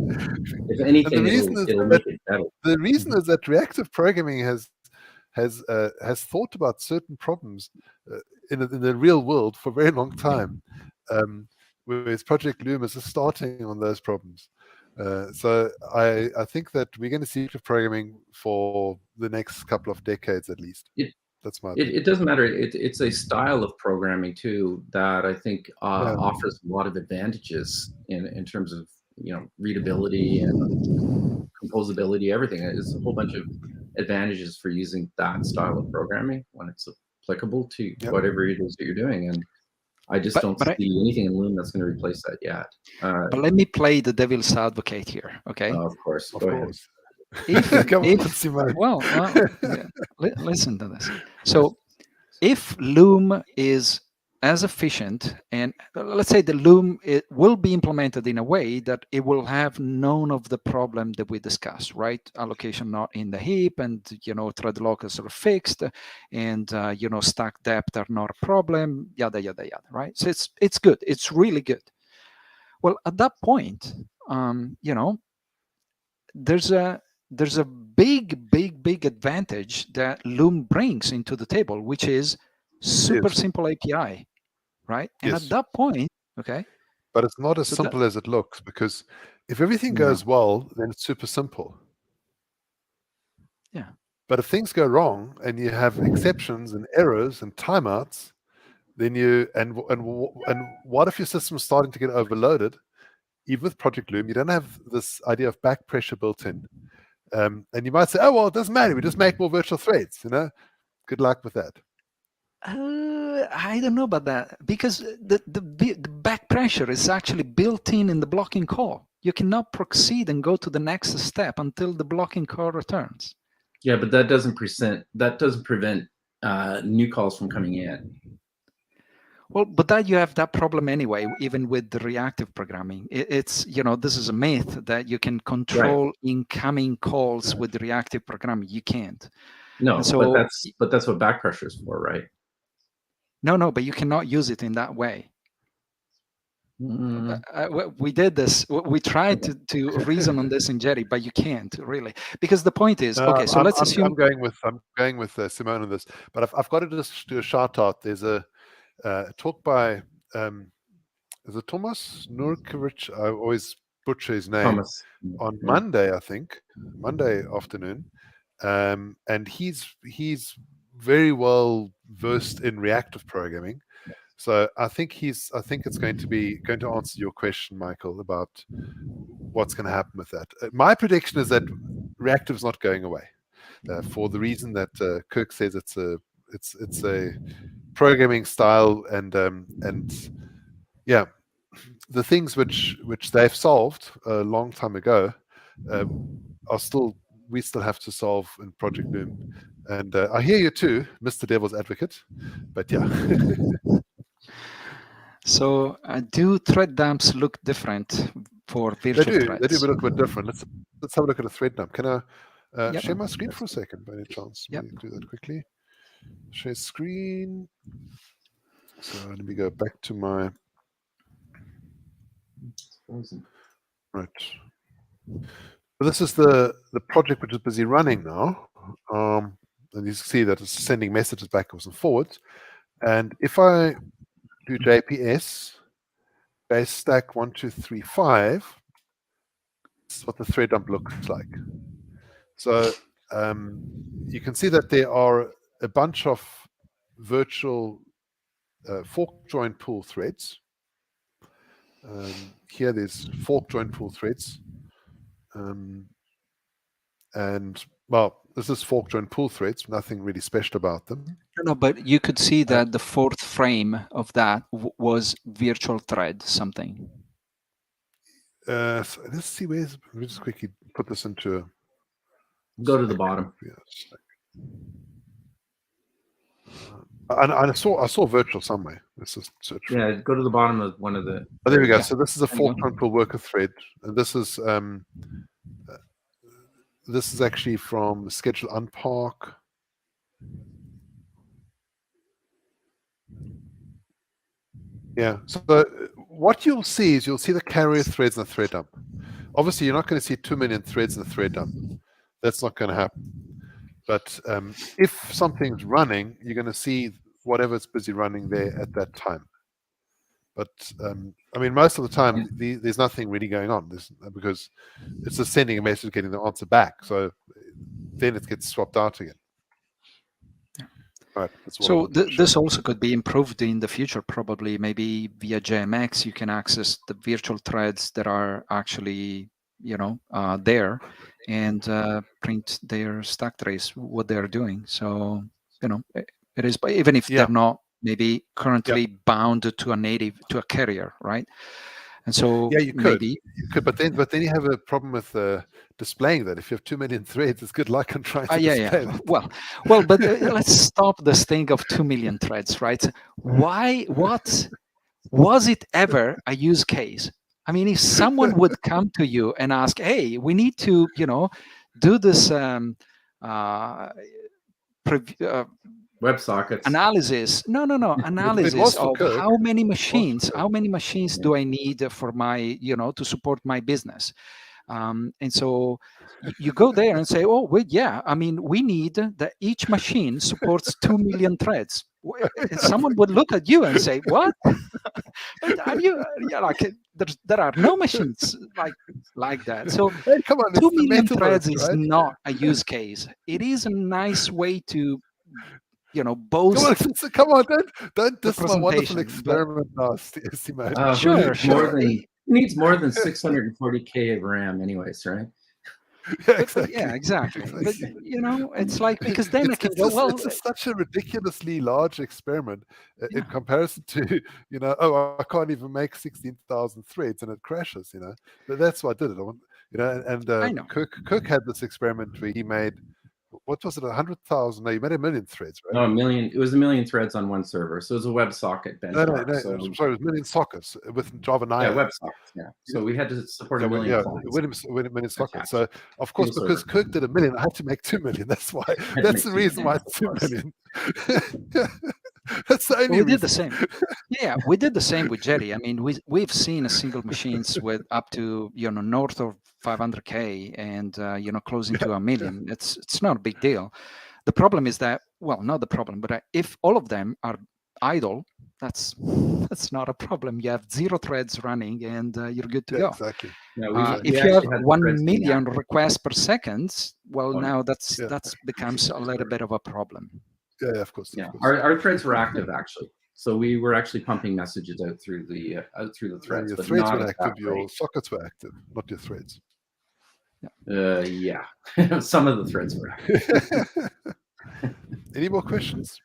If anything, it'll make it better. The reason is that reactive programming has thought about certain problems in the real world for a very long time, whereas Project Loom is just starting on those problems. So I think that we're going to see programming for the next couple of decades at least. That's my opinion. It doesn't matter. It's a style of programming too that I think offers a lot of advantages in terms of readability and composability. Everything is a whole bunch of advantages for using that style of programming when it's applicable to whatever it is that you're doing. And I just don't see anything in Loom that's going to replace that yet. But let me play the devil's advocate here, okay? Of course. Go ahead. Listen to this. So if Loom is as efficient, and let's say the Loom, it will be implemented in a way that it will have none of the problem that we discussed, right? Allocation not in the heap, and thread lockers are fixed, and stack depth are not a problem, yada yada yada, right? So it's good. It's really good. Well, at that point, there's a big advantage that Loom brings into the table, which is super simple API, right? And at that point, but it's not as simple as it looks, because if everything goes well, then it's super simple. Yeah. But if things go wrong and you have exceptions and errors and timeouts, then and what if your system's starting to get overloaded? Even with Project Loom, you don't have this idea of back pressure built in. And you might say, oh, well, it doesn't matter. We just make more virtual threads, Good luck with that. I don't know about that, because the back pressure is actually built in the blocking call. You cannot proceed and go to the next step until the blocking call returns. Yeah, but that doesn't prevent new calls from coming in. Well, but that you have that problem anyway, even with the reactive programming. It's this is a myth that you can control incoming calls with the reactive programming. You can't. No, but that's what back pressure is for, right? No, but you cannot use it in that way. We did this. We tried to reason on this in Jerry, but you can't really, because the point is, so let's assume I'm going with Simone on this, but I've got to just do a shout out. There's a talk by is it Thomas Nurkiewicz? I always butcher his name, Thomas. on Monday, I think, Monday afternoon, and he's very well versed in reactive programming. So I think it's going to answer your question, Michael, about what's going to happen with that. My prediction is that reactive's not going away, for the reason that Kirk says it's a programming style, and yeah, the things which they've solved a long time ago we still have to solve in Project Loom. And I hear you too, Mr. Devil's Advocate, but yeah. So do thread dumps look different for virtual threads? They do look a bit different. Let's have a look at a thread dump. Can I Yep. share my screen for a second by any chance? Yep. Let me do that quickly. Share screen. So let me go back to my... Right. So this is the project which is busy running now. And you see that it's sending messages backwards and forwards. And if I do JPS base stack 1, 2, 3, 5, this is what the thread dump looks like. So you can see that there are a bunch of virtual fork join pool threads. Here there's fork join pool threads. And well, this is fork join pool threads, nothing really special about them. No, but you could see that the fourth frame of that was virtual thread something. So let's see let me just quickly put this into Go to the bottom. And I saw virtual somewhere. Let's just search. Yeah, go to the bottom of one of the. Oh, there we go. So this is a fork join pool worker thread, and this is actually from schedule unpark. Yeah. So what you'll see is the carrier threads in the thread dump. Obviously, you're not going to see 2 million threads in the thread dump. That's not going to happen. But if something's running, you're going to see whatever's busy running there at that time. But I mean, most of the time, there's nothing really going on because it's just sending a message, getting the answer back. So then it gets swapped out again. Right, so this also could be improved in the future, probably. Maybe via JMX, you can access the virtual threads that are actually, there, and print their stack trace, what they're doing. So, it is, even if they're not maybe currently bound to a carrier, right? And so you could, but then you have a problem with displaying that. If you have 2 million threads, it's good luck on trying to display that. Well, but let's stop this thing of 2 million threads, right? What was it ever a use case? I mean, if someone would come to you and ask, "Hey, we need to, do this WebSockets analysis." No, analysis of how many machines do I need for my, to support my business. And so you go there and say, "Oh, wait, yeah, I mean, we need that each machine supports 2 million threads." Someone would look at you and say, "What? Are you like there are no machines like that?" So hey, come on, 2 million threads is right? not a use case. It is a nice way to boast. Come on, don't diss my wonderful experiment now, Simone. Sure. Needs more than 640K of RAM anyways, right? Yeah, exactly. But it's like, because then it can go, well, it's just such a ridiculously large experiment in comparison to, I can't even make 16,000 threads and it crashes, But that's why I did it. And Kirk had this experiment where he made, what was it, 100,000? No, you made 1 million threads, right? No, 1 million. It was 1 million threads on one server. So it was a WebSocket benchmark. No. Sorry, it was 1 million sockets with Java 9. Yeah, WebSockets. Yeah. So we had to support 1 million. 1 million sockets. So of course, because Kirk did 1 million, I had to make 2 million. That's why. That's the reason why it's 2 million. That's the only reason. We did the same. Yeah, we did the same with Jerry. I mean, we've seen a single machines with up to north of 500K and closing to 1 million. It's not a big deal. The problem is that, well, not the problem, but if all of them are idle, that's not a problem. You have 0 threads running, and you're good to Yeah, go. exactly. Yeah, If you have actually had 1 threads being million active. requests per second, well, Oh, now that's Yeah. becomes a little bit of a problem. Yeah, of course. Yeah, Of course. our threads were active actually, so we were actually pumping messages out through the threads, Your but threads not were at active, that your rate. sockets were active, not your threads. Yeah, some of the threads were active. Any more questions?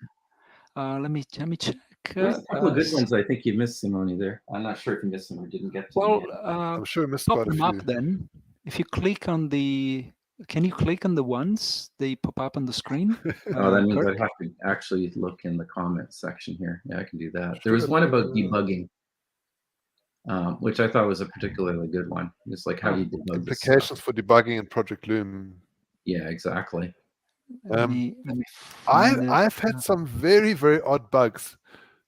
Let me check. There's a couple of good ones I think you missed, Simone, there. I'm not sure if you missed them or didn't get to them Well, yet. I'm sure I missed pop quite a them few. up then. If you click on the, can you click on the ones they pop up on the screen? Oh, that means Kurt? I'd have to actually look in the comments section here. Yeah, I can do that. Sure, There was one about sure. debugging, which I thought was a particularly good one. Just like how do you debug this stuff? Implications for debugging in Project Loom. Yeah, exactly. Let me find it. I've had some very, very odd bugs,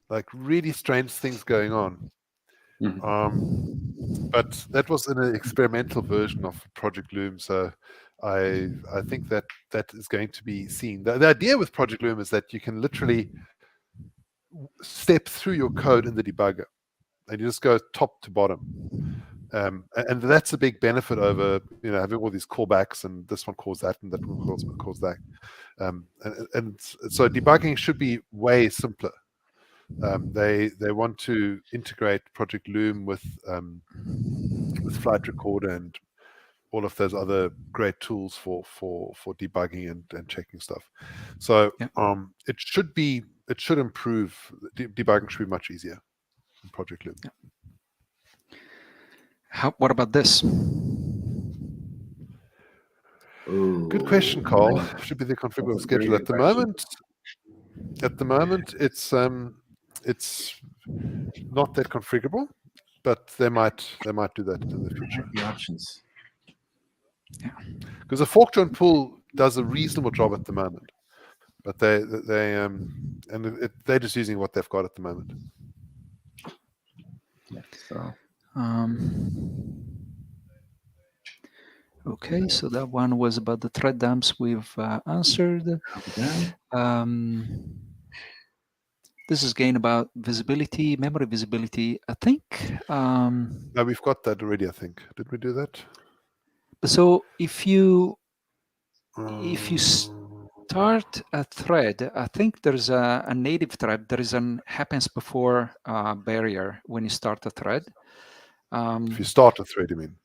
like really strange things going on. But that was in an experimental version of Project Loom, so I think that is going to be seen. The idea with Project Loom is that you can literally step through your code in the debugger, and you just go top to bottom. And that's a big benefit over having all these callbacks, and this one calls that and that one calls that. And so debugging should be way simpler. They want to integrate Project Loom with Flight Recorder and all of those other great tools for debugging and checking stuff. So it should improve. Debugging should be much easier in Project Loom. What about this? Ooh, good question, Carl. Should be the configurable schedule at the moment. At the moment, it's not that configurable, but they might do that in the future. The options. Yeah, because a fork join pull does a reasonable job at the moment, but they're just using what they've got at the moment. Yeah, so. Okay, so that one was about the thread dumps we've answered. This is again about visibility, memory visibility. I think. No, we've got that already. I think. Did we do that? So if you start a thread, I think there's a native thread. There is an happens before barrier when you start a thread. If you start a thread, you mean?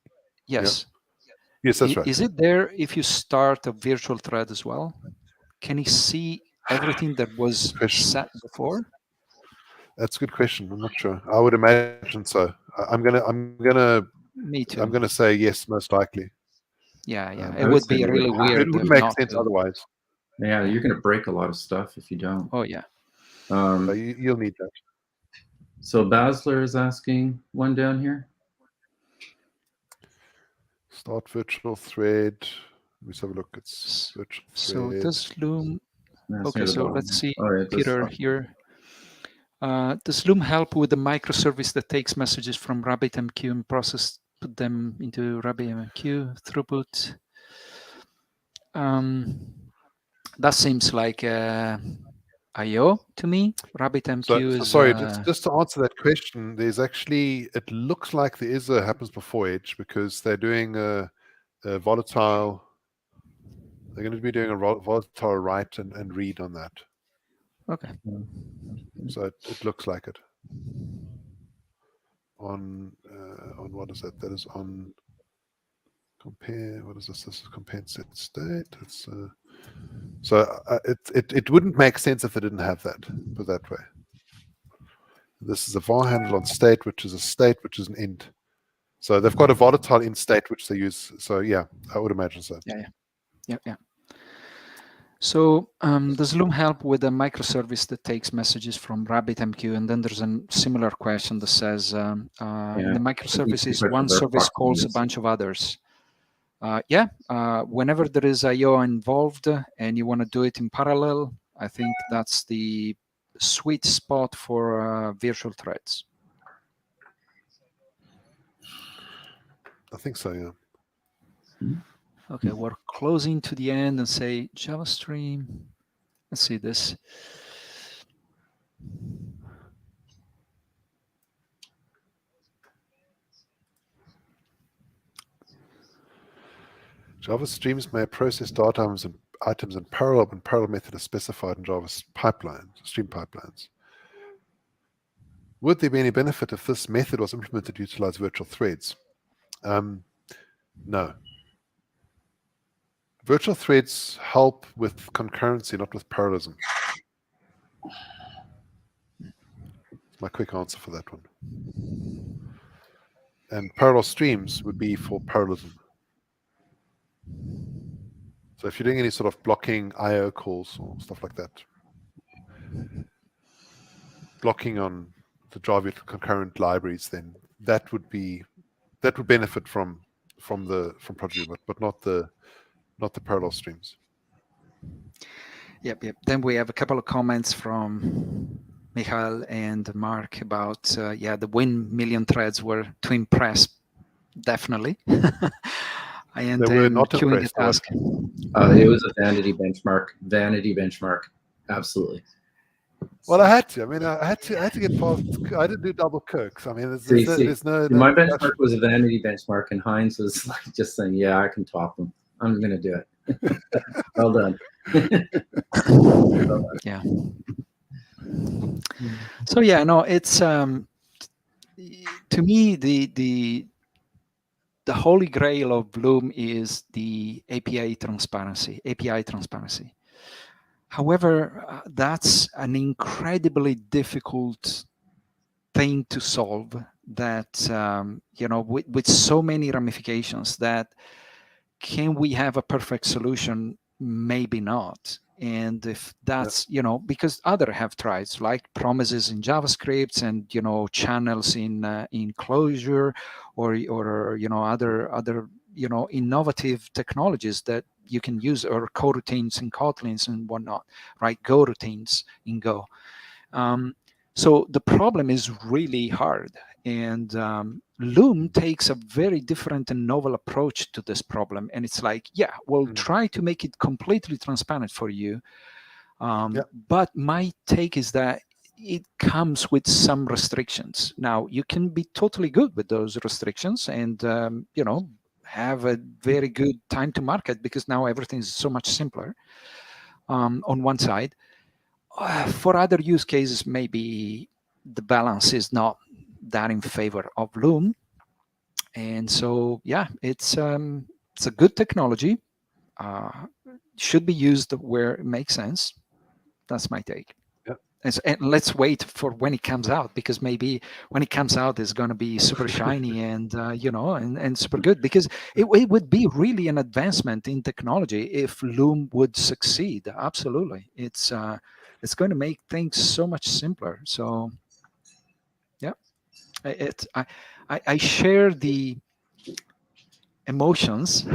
Yes. Yeah. Yes, that's right. Is it there if you start a virtual thread as well? Can you see everything that was set before? That's a good question. I'm not sure. I would imagine so. I'm gonna. Me too. I'm gonna say yes, most likely. Yeah. It would be really weird. It would make sense otherwise. Yeah, you're gonna break a lot of stuff if you don't. Oh yeah. So you'll need that. So Basler is asking one down here. Start virtual thread. Let's have a look. It's virtual thread. So does Loom? Okay, so let's see, Peter here. Does Loom help with the microservice that takes messages from RabbitMQ and put them into RabbitMQ throughput? That seems like I/O to me. RabbitMQ is. Sorry, just to answer that question, there's actually, it looks like there is a happens before edge because they're doing a volatile. They're going to be doing a volatile write and read on that. Okay. So it looks like it. On what is that? That is on compare. What is this? This is compare set state. It's it wouldn't make sense if they didn't have that. Put that way. This is a var handle on state, which is a state, which is an int. So they've got a volatile int state which they use. So yeah, I would imagine so. Yeah. So does Loom help with a microservice that takes messages from RabbitMQ? And then there's a similar question that says the microservice is one service calls a bunch of others. Whenever there is I/O involved and you want to do it in parallel, I think that's the sweet spot for virtual threads. I think so, yeah. Okay, we're closing to the end and say JavaStream. Let's see this. Java streams may process data items in parallel when parallel method is specified in Java pipelines, stream pipelines. Would there be any benefit if this method was implemented to utilize virtual threads? No. Virtual threads help with concurrency, not with parallelism. That's my quick answer for that one. And parallel streams would be for parallelism. So if you're doing any sort of blocking I/O calls or stuff like that, blocking on the Java concurrent libraries, then that would benefit from Prodigy, but not the parallel streams. Yep. Then we have a couple of comments from Michael and Mark about the win million threads were to impress, definitely. And they were not queuing impressed, a task. It was a vanity benchmark. Absolutely. Well, I had to. I mean, I had to get past. I didn't do double Kirks. I mean, there's no. My benchmark was a vanity benchmark, and Heinz was like just saying, "Yeah, I can top them. I'm going to do it." Well done. Yeah. So yeah, no, it's to me the holy grail of Loom is the API transparency. However, that's an incredibly difficult thing to solve. That with so many ramifications, that can we have a perfect solution? Maybe not. And if that's because other have tried, like promises in JavaScript and channels in Clojure or other innovative technologies that you can use, or coroutines in Kotlins and whatnot, right? Go routines in Go. So the problem is really hard, and Loom takes a very different and novel approach to this problem. And it's like, yeah, we'll try to make it completely transparent for you. But my take is that it comes with some restrictions. Now, you can be totally good with those restrictions and, have a very good time to market, because now everything is so much simpler on one side. For other use cases, maybe the balance is not that in favor of Loom. And so, yeah, it's a good technology. Should be used where it makes sense. That's my take. And let's wait for when it comes out, because maybe when it comes out, it's going to be super shiny and and super good, because it would be really an advancement in technology if Loom would succeed. Absolutely, it's going to make things so much simpler. So yeah, I share the emotions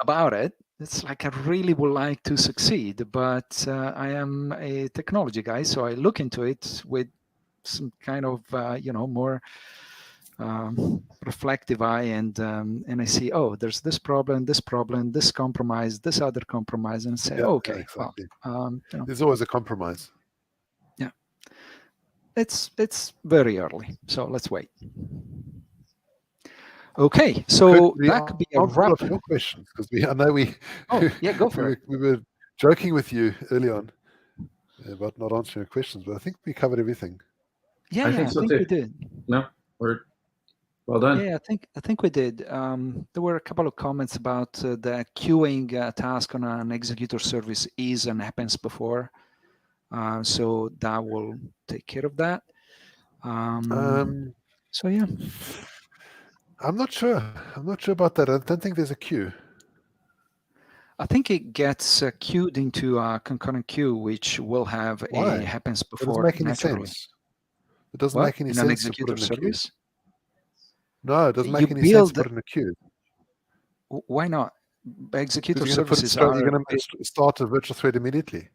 about it. It's like I really would like to succeed, but I am a technology guy, so I look into it with some kind of more reflective eye, and I see, oh, there's this problem, this compromise, this other compromise, and say, okay, exactly. well, there's always a compromise. Yeah, it's very early, so let's wait. Okay, so that could be a wrap. Of your questions, because I know we. Oh, yeah, go for it. We were joking with you early on about not answering your questions, but I think we covered everything. Yeah, I think we did. No, we're well done. Yeah, I think we did. There were a couple of comments about the queuing task on an executor service is and happens before, so that will take care of that. So yeah. I'm not sure about that. I don't think there's a queue. I think it gets queued into a concurrent queue, which will have a happens before. It doesn't make any naturally. sense. It doesn't make any sense an executor to put in service. No, it doesn't make any sense to put in a queue. Why not? Executor you're services you're going to start a virtual thread immediately.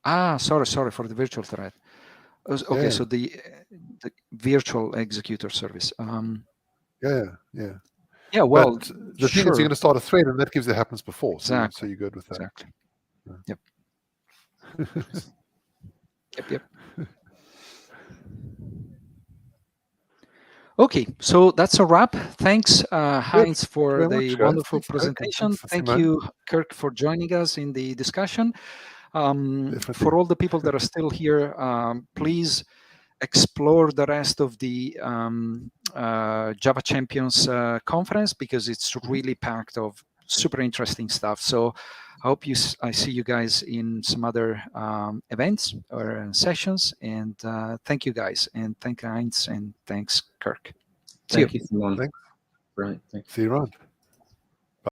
Sorry for the virtual thread. Okay, so the virtual executor service. Yeah, well, but the thing is, you're going to start a thread, and that gives it happens before. Exactly. So you're good with that. Exactly. Yeah. Yep. Okay, so that's a wrap. Thanks, Heinz, for Very the much, guys. wonderful Thanks, Kirk, and presentation. thanks, Thank Simone. you, Kirk, for joining us in the discussion. Definitely. For all the people that are still here, please explore the rest of the Java Champions conference, because it's really packed of super interesting stuff. So I hope I see you guys in some other events or sessions. And thank you, guys. And thank Heinz, and thanks, Kirk. See you. Thank you, Simone. Thanks. Right. Thank you. See you around.